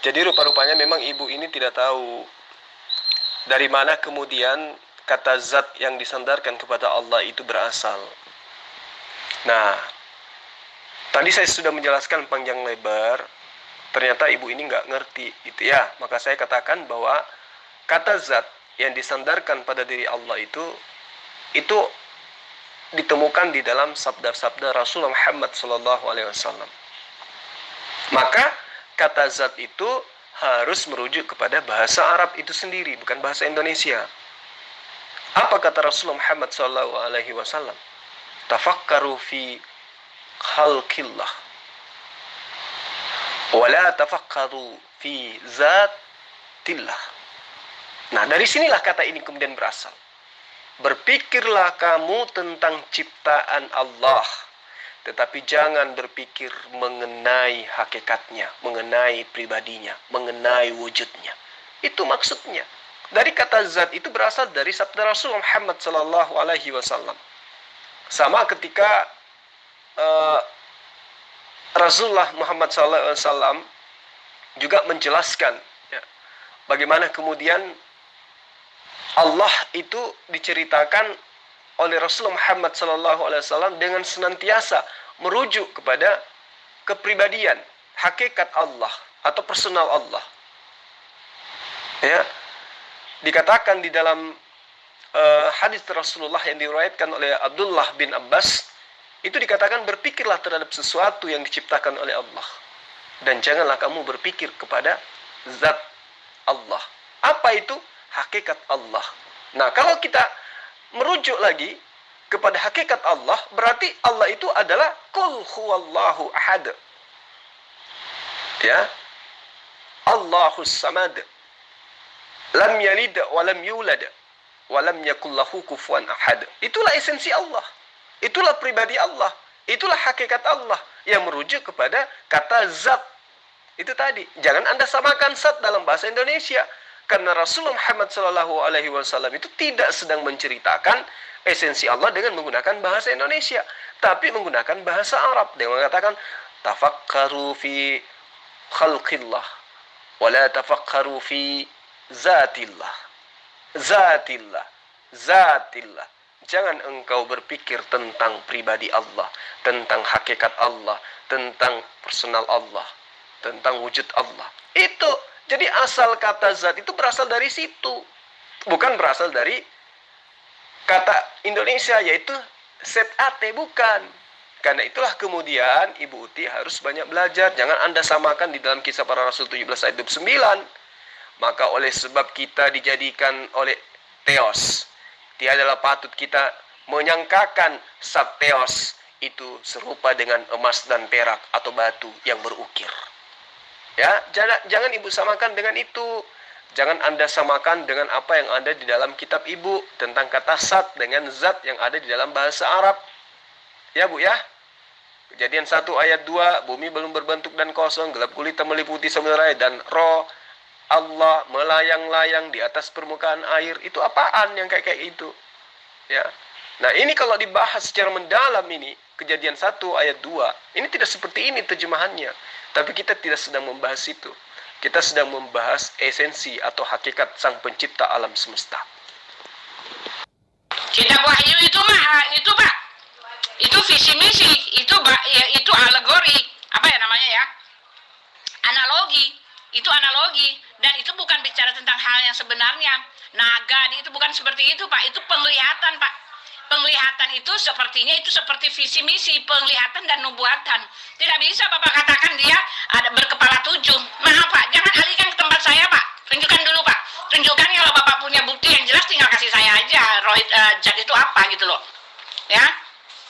Jadi rupa-rupanya memang Ibu ini tidak tahu dari mana kemudian kata zat yang disandarkan kepada Allah itu berasal. Nah, tadi saya sudah menjelaskan panjang lebar, ternyata ibu ini nggak ngerti, gitu ya. Maka saya katakan bahwa kata zat yang disandarkan pada diri Allah itu ditemukan di dalam sabda-sabda Rasulullah Muhammad SAW. Maka kata zat itu harus merujuk kepada bahasa Arab itu sendiri, bukan bahasa Indonesia. Apa kata Rasulullah Muhammad SAW? Tafakkaru fi khalqillah wala tafakkaru fi zatillah. Nah, dari sinilah kata ini kemudian berasal. Berpikirlah kamu tentang ciptaan Allah, tetapi jangan berpikir mengenai hakikatnya, mengenai pribadinya, mengenai wujudnya. Itu maksudnya. Dari kata zat itu berasal dari sabda Rasul Muhammad SAW. Sama ketika Rasulullah Muhammad SAW juga menjelaskan ya, bagaimana kemudian Allah itu diceritakan oleh Rasulullah Muhammad SAW dengan senantiasa merujuk kepada kepribadian, hakikat Allah atau personal Allah. Ya, dikatakan di dalam hadis Rasulullah yang diriwayatkan oleh Abdullah bin Abbas, itu dikatakan berpikirlah terhadap sesuatu yang diciptakan oleh Allah dan janganlah kamu berpikir kepada zat Allah. Apa itu? Hakikat Allah. Nah, kalau kita merujuk lagi kepada hakikat Allah, berarti Allah itu adalah Qul huwallahu ahad. Ya. Allahus samad. Lam yalid wa lam yulad wa lam yakul lahu kufuwan ahad. Itulah esensi Allah. Itulah pribadi Allah. Itulah hakikat Allah yang merujuk kepada kata zat. Itu tadi. Jangan Anda samakan zat dalam bahasa Indonesia. Karena Rasulullah Muhammad SAW itu tidak sedang menceritakan esensi Allah dengan menggunakan bahasa Indonesia, tapi menggunakan bahasa Arab. Dia mengatakan tafakkaru fi khalqillah wala tafakkaru fi zatillah. Zatillah. Jangan engkau berpikir tentang pribadi Allah, tentang hakikat Allah, tentang personal Allah, tentang wujud Allah. Itu jadi asal kata zat itu berasal dari situ, bukan berasal dari kata Indonesia, yaitu ZAT, bukan. Karena itulah kemudian Ibu Uti harus banyak belajar. Jangan Anda samakan di dalam Kisah Para Rasul 17 ayat 29. Maka oleh sebab kita dijadikan oleh Theos, tiadalah patut kita menyangkakan zat Theos itu serupa dengan emas dan perak atau batu yang berukir. Ya, jangan Ibu samakan dengan itu. Jangan Anda samakan dengan apa yang ada di dalam kitab Ibu tentang kata zat dengan zat yang ada di dalam bahasa Arab. Ya, Bu ya. Kejadian 1 ayat 2, bumi belum berbentuk dan kosong, gelap gulita meliputi samudera dan roh Allah melayang-layang di atas permukaan air. Itu apaan yang kayak itu? Ya. Nah, ini kalau dibahas secara mendalam ini, Kejadian 1 ayat 2, ini tidak seperti ini terjemahannya. Tapi kita tidak sedang membahas itu. Kita sedang membahas esensi atau hakikat Sang Pencipta alam semesta. Kitab Wahyu itu Pak. Itu visi misi, itu alegori, apa ya namanya ya? Analogi. Itu analogi dan itu bukan bicara tentang hal yang sebenarnya. Naga itu bukan seperti itu, Pak. Itu penglihatan, Pak. Penglihatan itu sepertinya itu seperti visi misi, penglihatan dan nubuatan. Tidak bisa Bapak katakan dia ada berkepala 7. Maaf Pak, jangan alihkan ke tempat saya Pak. Tunjukkan dulu Pak. Tunjukkan kalau Bapak punya bukti yang jelas, tinggal kasih saya aja. Zat itu apa gitu loh. Ya.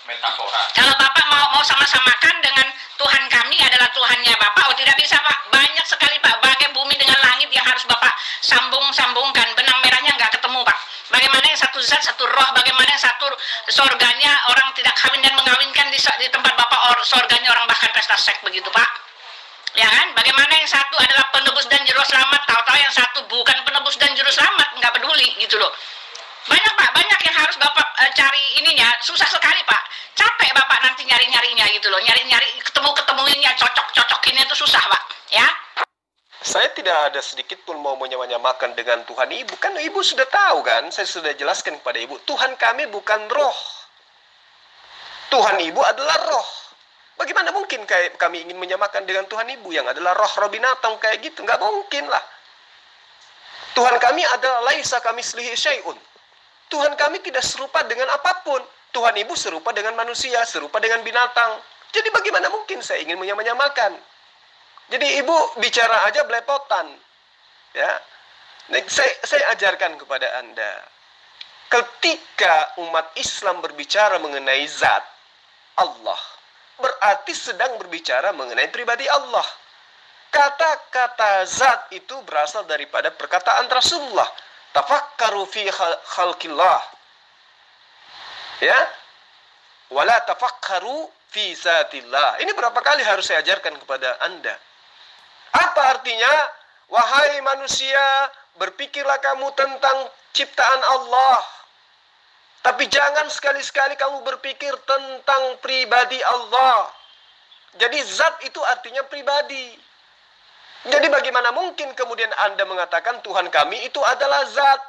Metafora. Kalau Bapak mau sama-samakan dengan Tuhan kami adalah Tuhannya Bapak, oh tidak bisa Pak. Banyak sekali Pak, bagai bumi dengan langit yang harus Bapak sambungkan. Benang merahnya nggak ketemu Pak. Bagaimana yang satu zat, satu roh, bagaimana yang satu sorganya orang tidak kawin dan mengawinkan di tempat Bapak, sorganya orang bahkan pesta seks begitu Pak. Ya kan? Bagaimana yang satu adalah penebus dan juru selamat, tahu-tahu yang satu bukan penebus dan juru selamat, nggak peduli gitu loh. Banyak Pak, banyak yang harus Bapak cari ininya, susah sekali Pak. Capek Bapak nanti nyari-nyarinya gitu loh, nyari-nyari ketemu-ketemuinnya, cocok-cocokinnya itu susah Pak, ya. Saya tidak ada sedikit pun mau menyamakan dengan Tuhan Ibu. Kan Ibu sudah tahu kan, saya sudah jelaskan kepada Ibu, Tuhan kami bukan roh. Tuhan Ibu adalah roh. Bagaimana mungkin kayak kami ingin menyamakan dengan Tuhan Ibu yang adalah roh binatang kayak gitu? Nggak mungkin lah. Tuhan kami adalah laisa kamitslihi syai'un. Tuhan kami tidak serupa dengan apapun. Tuhan Ibu serupa dengan manusia, serupa dengan binatang. Jadi bagaimana mungkin saya ingin menyamakan? Jadi Ibu bicara aja belepotan. Ya. Saya ajarkan kepada Anda. Ketika umat Islam berbicara mengenai zat Allah, berarti sedang berbicara mengenai pribadi Allah. Kata-kata zat itu berasal daripada perkataan Rasulullah. Tafakkaru fi khalqillah. Ya. Wala tafakkaru fi zatillah. Ini berapa kali harus saya ajarkan kepada Anda. Apa artinya? Wahai manusia, berpikirlah kamu tentang ciptaan Allah. Tapi jangan sekali-sekali kamu berpikir tentang pribadi Allah. Jadi zat itu artinya pribadi. Jadi bagaimana mungkin kemudian Anda mengatakan Tuhan kami itu adalah zat?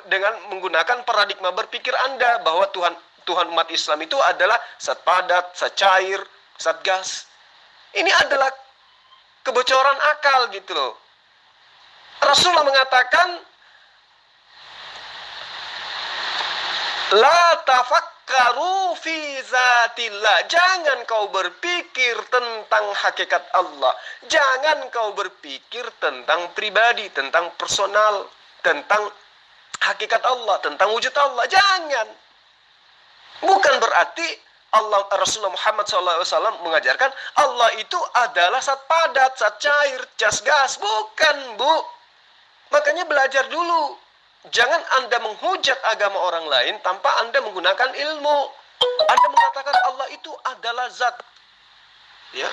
Dengan menggunakan paradigma berpikir Anda bahwa Tuhan umat Islam itu adalah zat padat, zat cair, zat gas. Ini adalah kebocoran akal gitu loh. Rasulullah mengatakan la tafakkaru fi zatillah. Jangan kau berpikir tentang hakikat Allah. Jangan kau berpikir tentang pribadi, tentang personal, tentang hakikat Allah, tentang wujud Allah. Jangan. Bukan berarti Rasulullah Muhammad SAW mengajarkan Allah itu adalah zat padat, zat cair, gas. Bukan, Bu. Makanya belajar dulu. Jangan Anda menghujat agama orang lain tanpa Anda menggunakan ilmu. Anda mengatakan Allah itu adalah zat. Ya,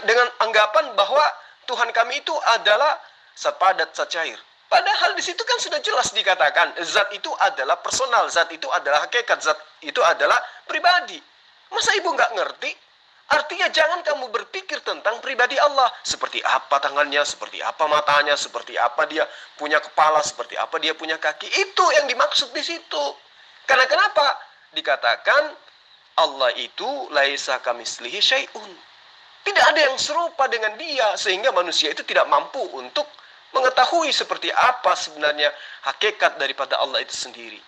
dengan anggapan bahwa Tuhan kami itu adalah zat padat, zat cair. Padahal di situ kan sudah jelas dikatakan zat itu adalah personal, zat itu adalah hakikat, zat itu adalah pribadi. Masa Ibu nggak ngerti? Artinya jangan kamu berpikir tentang pribadi Allah. Seperti apa tangannya, seperti apa matanya, seperti apa dia punya kepala, seperti apa dia punya kaki. Itu yang dimaksud di situ. Karena kenapa? Dikatakan Allah itu laisa kamitslihi syai'un. Tidak ada yang serupa dengan dia. Sehingga manusia itu tidak mampu untuk mengetahui seperti apa sebenarnya hakikat daripada Allah itu sendiri.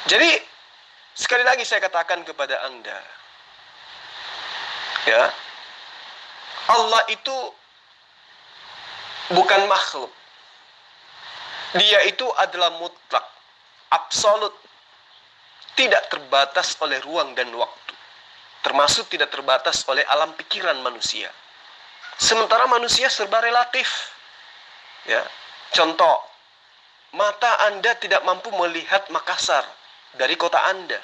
Jadi, sekali lagi saya katakan kepada Anda. Ya, Allah itu bukan makhluk. Dia itu adalah mutlak, absolut, tidak terbatas oleh ruang dan waktu, termasuk tidak terbatas oleh alam pikiran manusia. Sementara manusia serba relatif. Ya, contoh, mata Anda tidak mampu melihat Makassar dari kota Anda.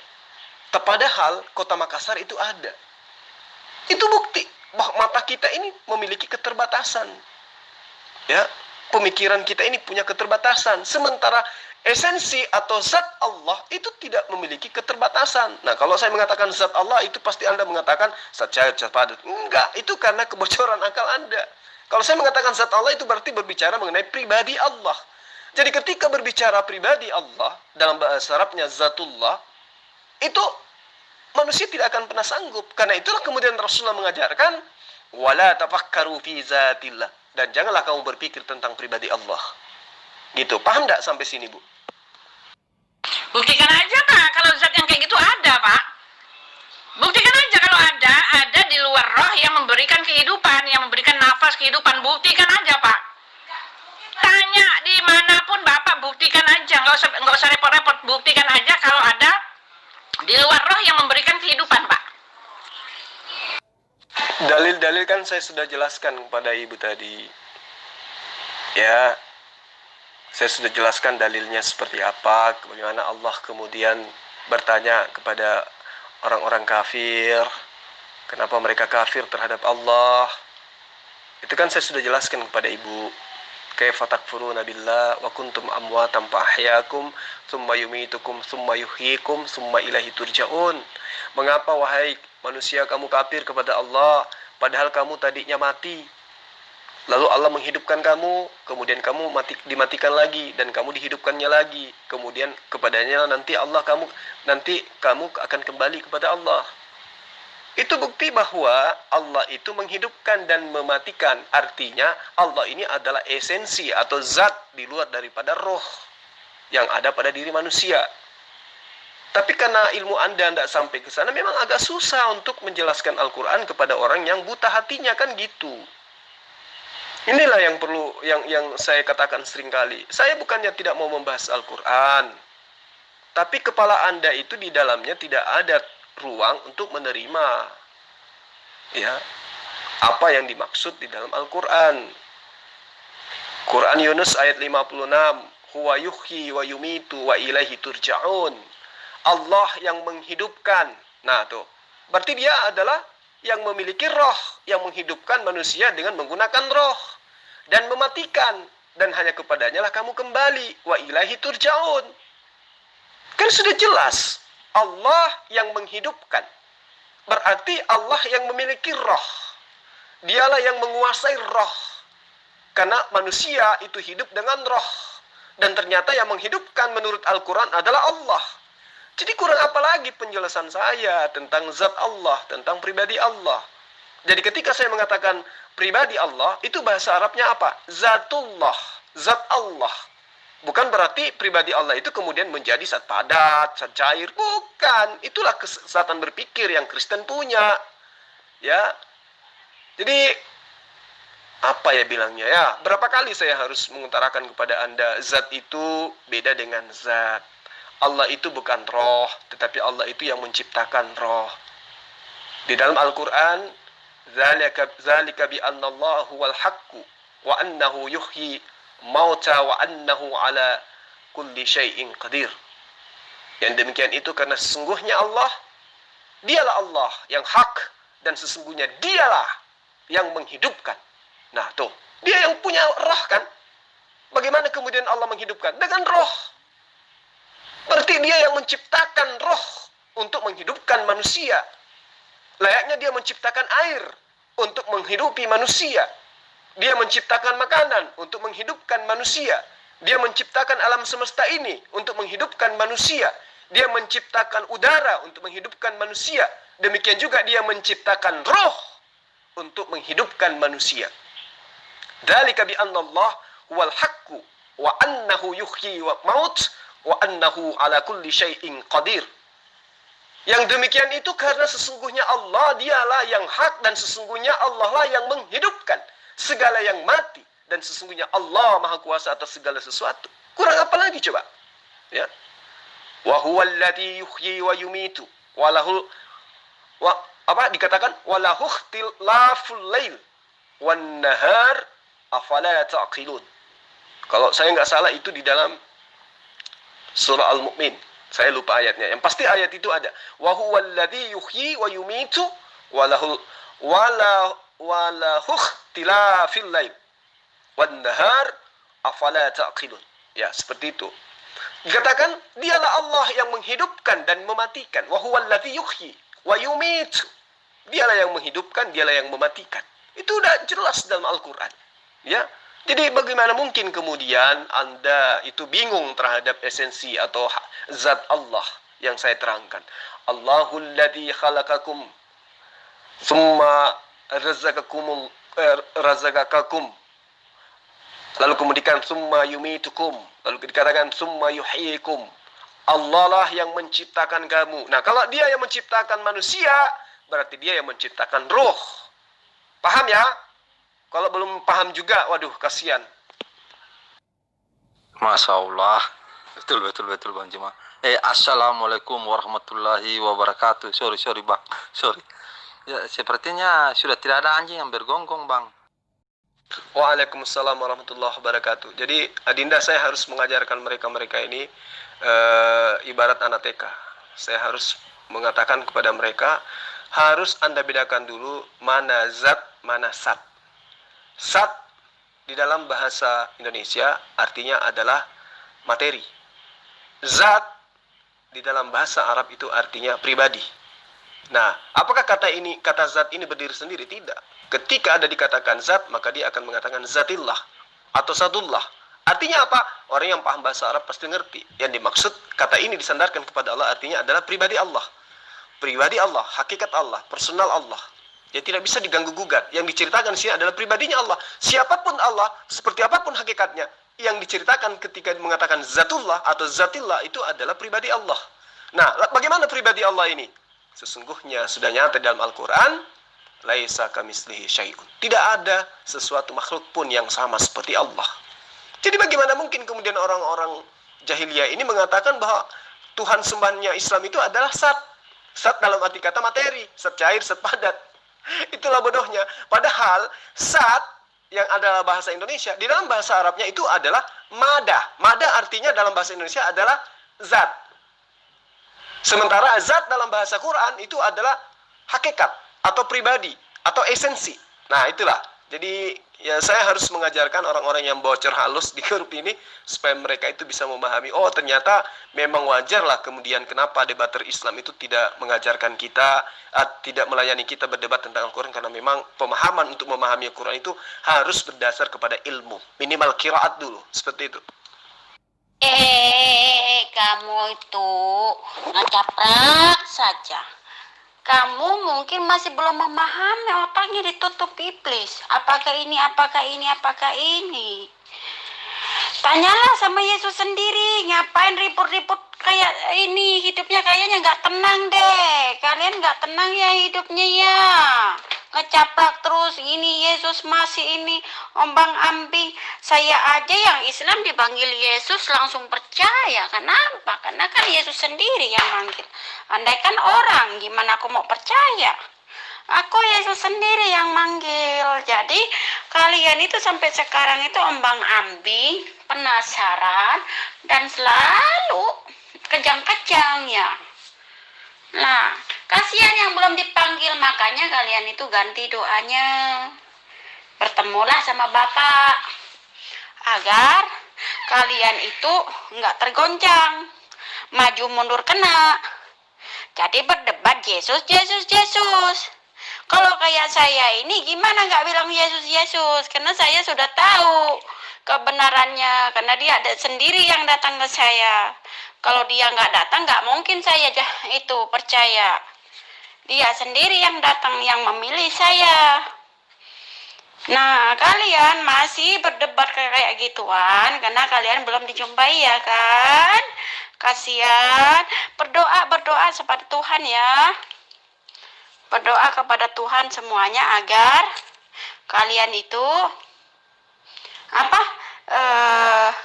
Padahal kota Makassar itu ada. Itu bukti bahwa mata kita ini memiliki keterbatasan. Ya, pemikiran kita ini punya keterbatasan. Sementara esensi atau zat Allah itu tidak memiliki keterbatasan. Nah, kalau saya mengatakan zat Allah itu pasti Anda mengatakan zat cair, zat padat. Enggak, itu karena kebocoran akal Anda. Kalau saya mengatakan zat Allah itu berarti berbicara mengenai pribadi Allah. Jadi ketika berbicara pribadi Allah dalam bahasa Arabnya zatullah, itu manusia tidak akan pernah sanggup. Karena itulah kemudian Rasulullah mengajarkan wala tafakkaru fi zatillah, dan janganlah kamu berpikir tentang pribadi Allah. Gitu. Paham enggak sampai sini, Bu? Buktikan aja, Pak, kalau zat yang kayak gitu ada, Pak. Buktikan aja kalau ada di luar roh yang memberikan kehidupan, yang memberikan nafas kehidupan. Buktikan aja, Pak. Tanya dimanapun Bapak, buktikan aja. Nggak usah repot-repot. Buktikan aja kalau ada di luar roh yang memberikan kehidupan, Pak. Dalil-dalil kan saya sudah jelaskan kepada Ibu tadi. Ya, saya sudah jelaskan dalilnya seperti apa. Bagaimana Allah kemudian bertanya kepada orang-orang kafir, kenapa mereka kafir terhadap Allah. Itu kan saya sudah jelaskan kepada Ibu. Kaifa takfuruna billah wa kuntum amwatan fa ahyaakum tsumma yumitukum tsumma yuhyikum tsumma ilaihi turja'un. Mengapa wahai manusia kamu kafir kepada Allah padahal kamu tadinya mati? Lalu Allah menghidupkan kamu, kemudian kamu dimatikan lagi dan kamu dihidupkannya lagi. Kemudian kepadanya nanti kamu akan kembali kepada Allah. Itu bukti bahwa Allah itu menghidupkan dan mematikan. Artinya Allah ini adalah esensi atau zat di luar daripada roh yang ada pada diri manusia. Tapi karena ilmu Anda tidak sampai ke sana, memang agak susah untuk menjelaskan Al-Quran kepada orang yang buta hatinya, kan gitu. Inilah yang perlu, yang saya katakan seringkali. Saya bukannya tidak mau membahas Al-Quran, tapi kepala Anda itu di dalamnya tidak ada ruang untuk menerima ya apa yang dimaksud di dalam Al-Quran. Quran Yunus ayat 56, huwa yuhyi wa yumitu wa ilaihi turja'un. Allah yang menghidupkan. Nah tuh, berarti dia adalah yang memiliki roh, yang menghidupkan manusia dengan menggunakan roh, dan mematikan, dan hanya kepadanya lah kamu kembali, wa ilaihi turja'un. Kan sudah jelas, Allah yang menghidupkan, berarti Allah yang memiliki roh, dialah yang menguasai roh, karena manusia itu hidup dengan roh, dan ternyata yang menghidupkan menurut Al-Quran adalah Allah. Jadi kurang apa lagi penjelasan saya tentang zat Allah, tentang pribadi Allah. Jadi ketika saya mengatakan pribadi Allah, itu bahasa Arabnya apa? Zatullah, zat Allah. Bukan berarti pribadi Allah itu kemudian menjadi zat padat, zat cair. Bukan, itulah kesesatan berpikir yang Kristen punya. Ya, jadi apa ya bilangnya ya? Berapa kali saya harus mengutarakan kepada Anda, zat itu beda dengan zat. Allah itu bukan roh, tetapi Allah itu yang menciptakan roh. Di dalam Al-Quran, zalika bi anna Allah huwal haqqu wa annahu yuhyi mauta wa annahu ala kulli syai'in qadir. Yang demikian itu karena sesungguhnya Allah, dialah Allah yang hak, dan sesungguhnya dialah yang menghidupkan. Nah tuh, dia yang punya roh kan? Bagaimana kemudian Allah menghidupkan? Dengan roh. Berarti dia yang menciptakan roh untuk menghidupkan manusia. Layaknya dia menciptakan air untuk menghidupi manusia. Dia menciptakan makanan untuk menghidupkan manusia. Dia menciptakan alam semesta ini untuk menghidupkan manusia. Dia menciptakan udara untuk menghidupkan manusia. Demikian juga dia menciptakan roh untuk menghidupkan manusia. Dzalika bi anna Allah huwal haqqu wa annahu yuhyi wa maut wa annahu ala kulli syai'in qadir. Yang demikian itu karena sesungguhnya Allah dialah yang hak, dan sesungguhnya Allah lah yang menghidupkan segala yang mati, dan sesungguhnya Allah maha kuasa atas segala sesuatu. Kurang apa lagi coba? Ya. Wa huwal ladzi yuhyi wa yumitu wa lahul dikatakan walahu ikhtilaful lail wan nahar afala taqilun. Kalau saya nggak salah itu di dalam Surah Al-Mu'min. Saya lupa ayatnya. Yang pasti ayat itu ada. Wa huwal ladzi yuhyi wa yumitu wa lahu ikhtilafil lail wan nahar afala taqilun. Ya, seperti itu. Dikatakan dialah Allah yang menghidupkan dan mematikan. Wa huwal ladzi yuhyi wa yumitu. Dialah yang menghidupkan, dialah yang mematikan. Itu sudah jelas dalam Al-Qur'an. Ya. Jadi bagaimana mungkin kemudian Anda itu bingung terhadap esensi atau zat Allah yang saya terangkan. Allahul ladzi khalaqakum tsumma razaqakum. Lalu kemudian tsumma yumitukum. Lalu dikatakan tsumma yuhyikum. Allah lah yang menciptakan kamu. Nah, kalau dia yang menciptakan manusia, berarti dia yang menciptakan roh. Paham ya? Kalau belum paham juga, waduh, kasihan. Masya Allah. Betul Bang Jemaah. Assalamualaikum warahmatullahi wabarakatuh. Sorry Bang. Sorry. Ya, sepertinya sudah tidak ada anjing yang bergonggong, Bang. Waalaikumsalam warahmatullahi wabarakatuh. Jadi, Adinda, saya harus mengajarkan mereka ini ibarat anak TK. Saya harus mengatakan kepada mereka, harus Anda bedakan dulu mana zat, mana sat. Sat di dalam bahasa Indonesia artinya adalah materi. Zat di dalam bahasa Arab itu artinya pribadi. Nah, apakah kata zat ini berdiri sendiri? Tidak. Ketika ada dikatakan zat, maka dia akan mengatakan zatillah atau satullah. Artinya apa? Orang yang paham bahasa Arab pasti ngerti. Yang dimaksud kata ini disandarkan kepada Allah artinya adalah pribadi Allah. Pribadi Allah, hakikat Allah, personal Allah. Dia tidak bisa diganggu gugat. Yang diceritakan sini adalah pribadinya Allah. Siapapun Allah, seperti apapun hakikatnya, yang diceritakan ketika mengatakan zatullah atau zatillah itu adalah pribadi Allah. Nah, bagaimana pribadi Allah ini? Sesungguhnya sudah nyata dalam Al-Quran, laisa kamislihi syai'un. Tidak ada sesuatu makhluk pun yang sama seperti Allah. Jadi bagaimana mungkin kemudian orang-orang jahiliyah ini mengatakan bahwa Tuhan sembahannya Islam itu adalah zat. Zat dalam arti kata materi, zat cair, zat padat. Itulah bodohnya. Padahal zat yang adalah bahasa Indonesia, di dalam bahasa Arabnya itu adalah mada. Mada artinya dalam bahasa Indonesia adalah zat. Sementara zat dalam bahasa Quran itu adalah hakikat atau pribadi atau esensi. Nah, itulah. Jadi ya saya harus mengajarkan orang-orang yang bocor halus di grup ini supaya mereka itu bisa memahami, oh ternyata memang wajar lah kemudian kenapa debater Islam itu tidak mengajarkan kita, tidak melayani kita berdebat tentang Al-Quran, karena memang pemahaman untuk memahami Al-Quran itu harus berdasar kepada ilmu, minimal qiraat dulu, seperti itu. Kamu itu ngecaprak saja. Kamu mungkin masih belum memahami, otaknya ditutup iblis. Apakah ini, apakah ini, apakah ini? Tanyalah sama Yesus sendiri, ngapain ribut-ribut kayak ini? Hidupnya kayaknya nggak tenang deh. Kalian nggak tenang ya hidupnya ya. Ngecaprak terus, ini Yesus masih ini, ombang-ambing. Saya aja yang Islam dipanggil Yesus langsung percaya. Kenapa? Karena kan Yesus sendiri yang manggil. Andai kan orang, gimana aku mau percaya? Aku Yesus sendiri yang manggil. Jadi kalian itu sampai sekarang itu ombang-ambing, penasaran, dan selalu kejang-kejang ya. Nah, kasihan yang belum dipanggil, makanya kalian itu ganti doanya. Bertemulah sama Bapak agar kalian itu nggak tergoncang, maju mundur kena. Jadi berdebat Yesus, Yesus, Yesus. Kalau kayak saya ini gimana nggak bilang Yesus, Yesus? Karena saya sudah tahu kebenarannya, karena dia ada sendiri yang datang ke saya. Kalau dia nggak datang, nggak mungkin saya itu percaya. Dia sendiri yang datang, yang memilih saya. Nah, kalian masih berdebat kayak gituan, karena kalian belum dijumpai ya kan? Kasihan. Berdoa kepada Tuhan ya. Berdoa kepada Tuhan semuanya agar kalian itu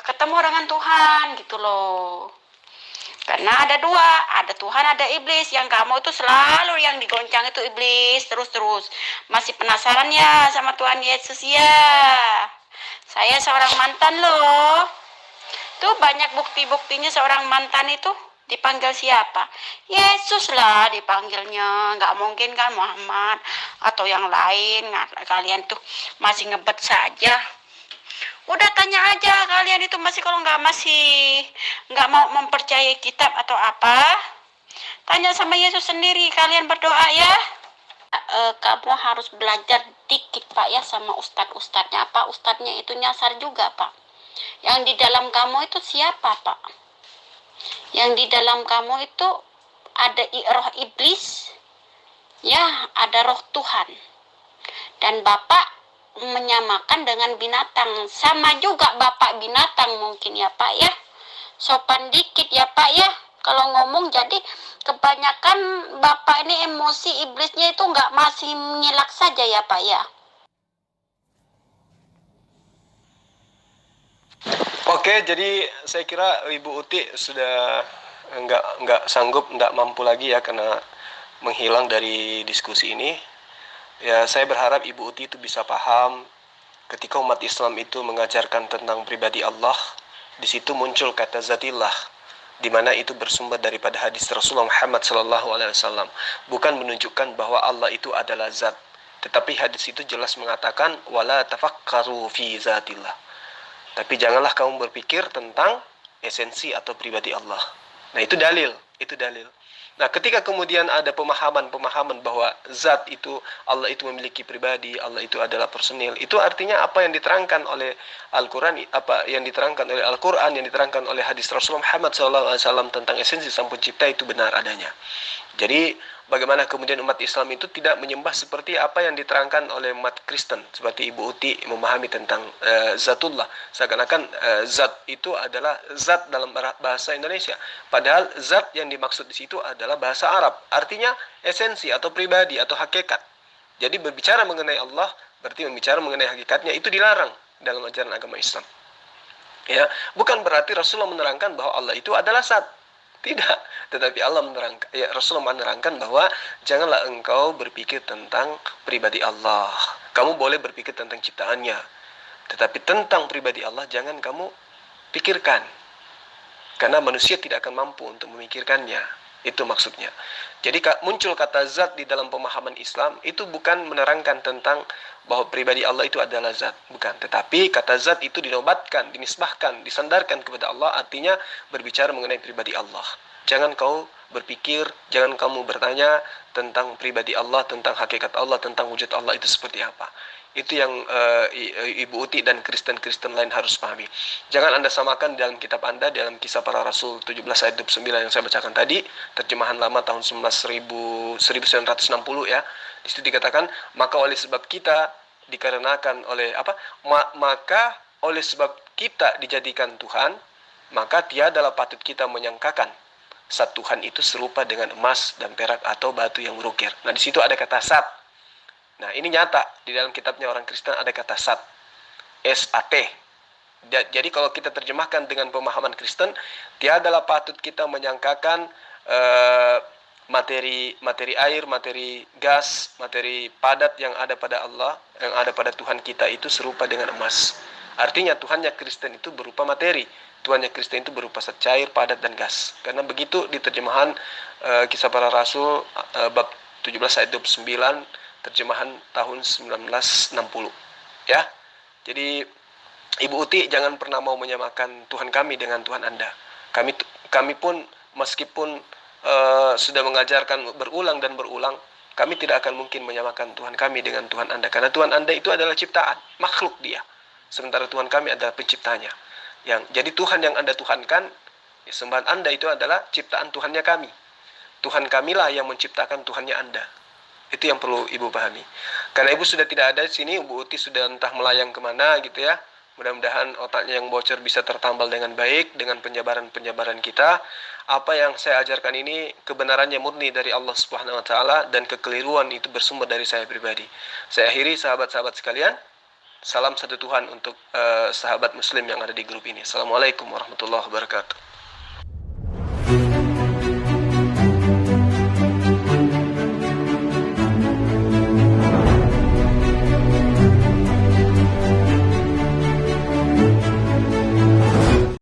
ketemu dengan Tuhan gitu loh. Karena ada dua, ada Tuhan, ada iblis. Yang kamu itu selalu yang digoncang itu iblis terus-terus. Masih penasaran ya sama Tuhan Yesus ya? Saya seorang mantan loh. Tuh banyak bukti-buktinya seorang mantan itu dipanggil siapa? Yesus lah dipanggilnya. Nggak mungkin kan Muhammad atau yang lain. Kalian tuh masih ngebet saja. Udah tanya aja kalian itu masih, kalau masih nggak mau mempercayai kitab atau apa, tanya sama Yesus sendiri. Kalian berdoa ya. Kamu harus belajar dikit Pak ya sama ustadz-ustadznya. Apa ustadznya itu nyasar juga Pak? Yang di dalam kamu itu siapa Pak? Yang di dalam kamu itu ada roh iblis, ya ada roh Tuhan. Dan Bapak menyamakan dengan binatang, sama juga Bapak binatang mungkin ya Pak ya. Sopan dikit ya Pak ya kalau ngomong. Jadi kebanyakan Bapak ini emosi, iblisnya itu nggak masih ngilak saja ya Pak ya. Oke, jadi saya kira Ibu Uti sudah nggak sanggup, nggak mampu lagi ya karena menghilang dari diskusi ini. Ya, saya berharap Ibu Uti itu bisa paham ketika umat Islam itu mengajarkan tentang pribadi Allah, di situ muncul kata zatillah, di mana itu bersumber daripada hadis Rasulullah Muhammad SAW, bukan menunjukkan bahwa Allah itu adalah zat, tetapi hadis itu jelas mengatakan wala tafakkaru fi zatillah. Tapi janganlah kamu berpikir tentang esensi atau pribadi Allah. Nah, itu dalil, itu dalil. Nah, ketika kemudian ada pemahaman-pemahaman bahwa zat itu, Allah itu memiliki pribadi, Allah itu adalah personil, itu artinya apa yang diterangkan oleh Al-Quran, apa yang diterangkan oleh Al-Quran, yang diterangkan oleh hadis Rasulullah Muhammad SAW tentang esensi Sang Pencipta itu benar adanya. Jadi, bagaimana kemudian umat Islam itu tidak menyembah seperti apa yang diterangkan oleh umat Kristen, seperti Ibu Uti memahami tentang zatullah, seakan-akan zat itu adalah zat dalam bahasa Indonesia, padahal zat yang dimaksud di situ adalah bahasa Arab, artinya esensi atau pribadi atau hakikat. Jadi berbicara mengenai Allah berarti berbicara mengenai hakikatnya, itu dilarang dalam ajaran agama Islam. Ya, bukan berarti Rasulullah menerangkan bahwa Allah itu adalah zat. Tidak, tetapi Allah menerangkan, ya, Rasulullah menerangkan bahwa janganlah engkau berpikir tentang pribadi Allah. Kamu boleh berpikir tentang ciptaannya, tetapi tentang pribadi Allah jangan kamu pikirkan. Karena manusia tidak akan mampu untuk memikirkannya. Itu maksudnya. Jadi muncul kata zat di dalam pemahaman Islam itu bukan menerangkan tentang bahwa pribadi Allah itu adalah zat, bukan. Tetapi kata zat itu dinobatkan, dinisbahkan, disandarkan kepada Allah, artinya berbicara mengenai pribadi Allah. Jangan kau berpikir, jangan kamu bertanya tentang pribadi Allah, tentang hakikat Allah, tentang wujud Allah itu seperti apa. Itu yang Ibu Uti dan Kristen-Kristen lain harus pahami. Jangan Anda samakan dalam kitab Anda, dalam Kisah Para Rasul 17 ayat 29 yang saya bacakan tadi, terjemahan lama tahun 1960 ya. Di situ dikatakan, maka oleh sebab kita dikarenakan oleh apa? Maka oleh sebab kita dijadikan Tuhan, maka tiadalah patut kita menyangkakan zat Tuhan itu serupa dengan emas dan perak atau batu yang berukir. Nah, di situ ada kata zat. Nah, ini nyata di dalam kitabnya orang Kristen ada kata sat, S-A-T. Jadi kalau kita terjemahkan dengan pemahaman Kristen, tiadalah patut kita menyangkakan materi air, materi gas, materi padat yang ada pada Allah, yang ada pada Tuhan kita itu serupa dengan emas. Artinya Tuhannya Kristen itu berupa materi, Tuhannya Kristen itu berupa zat cair, padat dan gas. Karena begitu di terjemahan Kisah Para Rasul bab 17 ayat 29, terjemahan tahun 1960 ya. Jadi Ibu Uti jangan pernah mau menyamakan Tuhan kami dengan Tuhan Anda. Kami pun meskipun sudah mengajarkan berulang dan berulang, kami tidak akan mungkin menyamakan Tuhan kami dengan Tuhan Anda, karena Tuhan Anda itu adalah ciptaan, makhluk Dia, sementara Tuhan kami adalah penciptanya. Jadi Tuhan yang Anda tuhankan, ya, sembahan Anda itu adalah ciptaan Tuhannya kami. Tuhan kamilah yang menciptakan Tuhannya Anda. Itu yang perlu Ibu pahami. Karena Ibu sudah tidak ada di sini, Ibu Uti sudah entah melayang kemana gitu ya. Mudah-mudahan otaknya yang bocor bisa tertambal dengan baik dengan penjabaran-penjabaran kita. Apa yang saya ajarkan ini kebenarannya murni dari Allah Subhanahu wa taala dan kekeliruan itu bersumber dari saya pribadi. Saya akhiri, sahabat-sahabat sekalian. Salam satu Tuhan untuk sahabat muslim yang ada di grup ini. Assalamualaikum warahmatullahi wabarakatuh.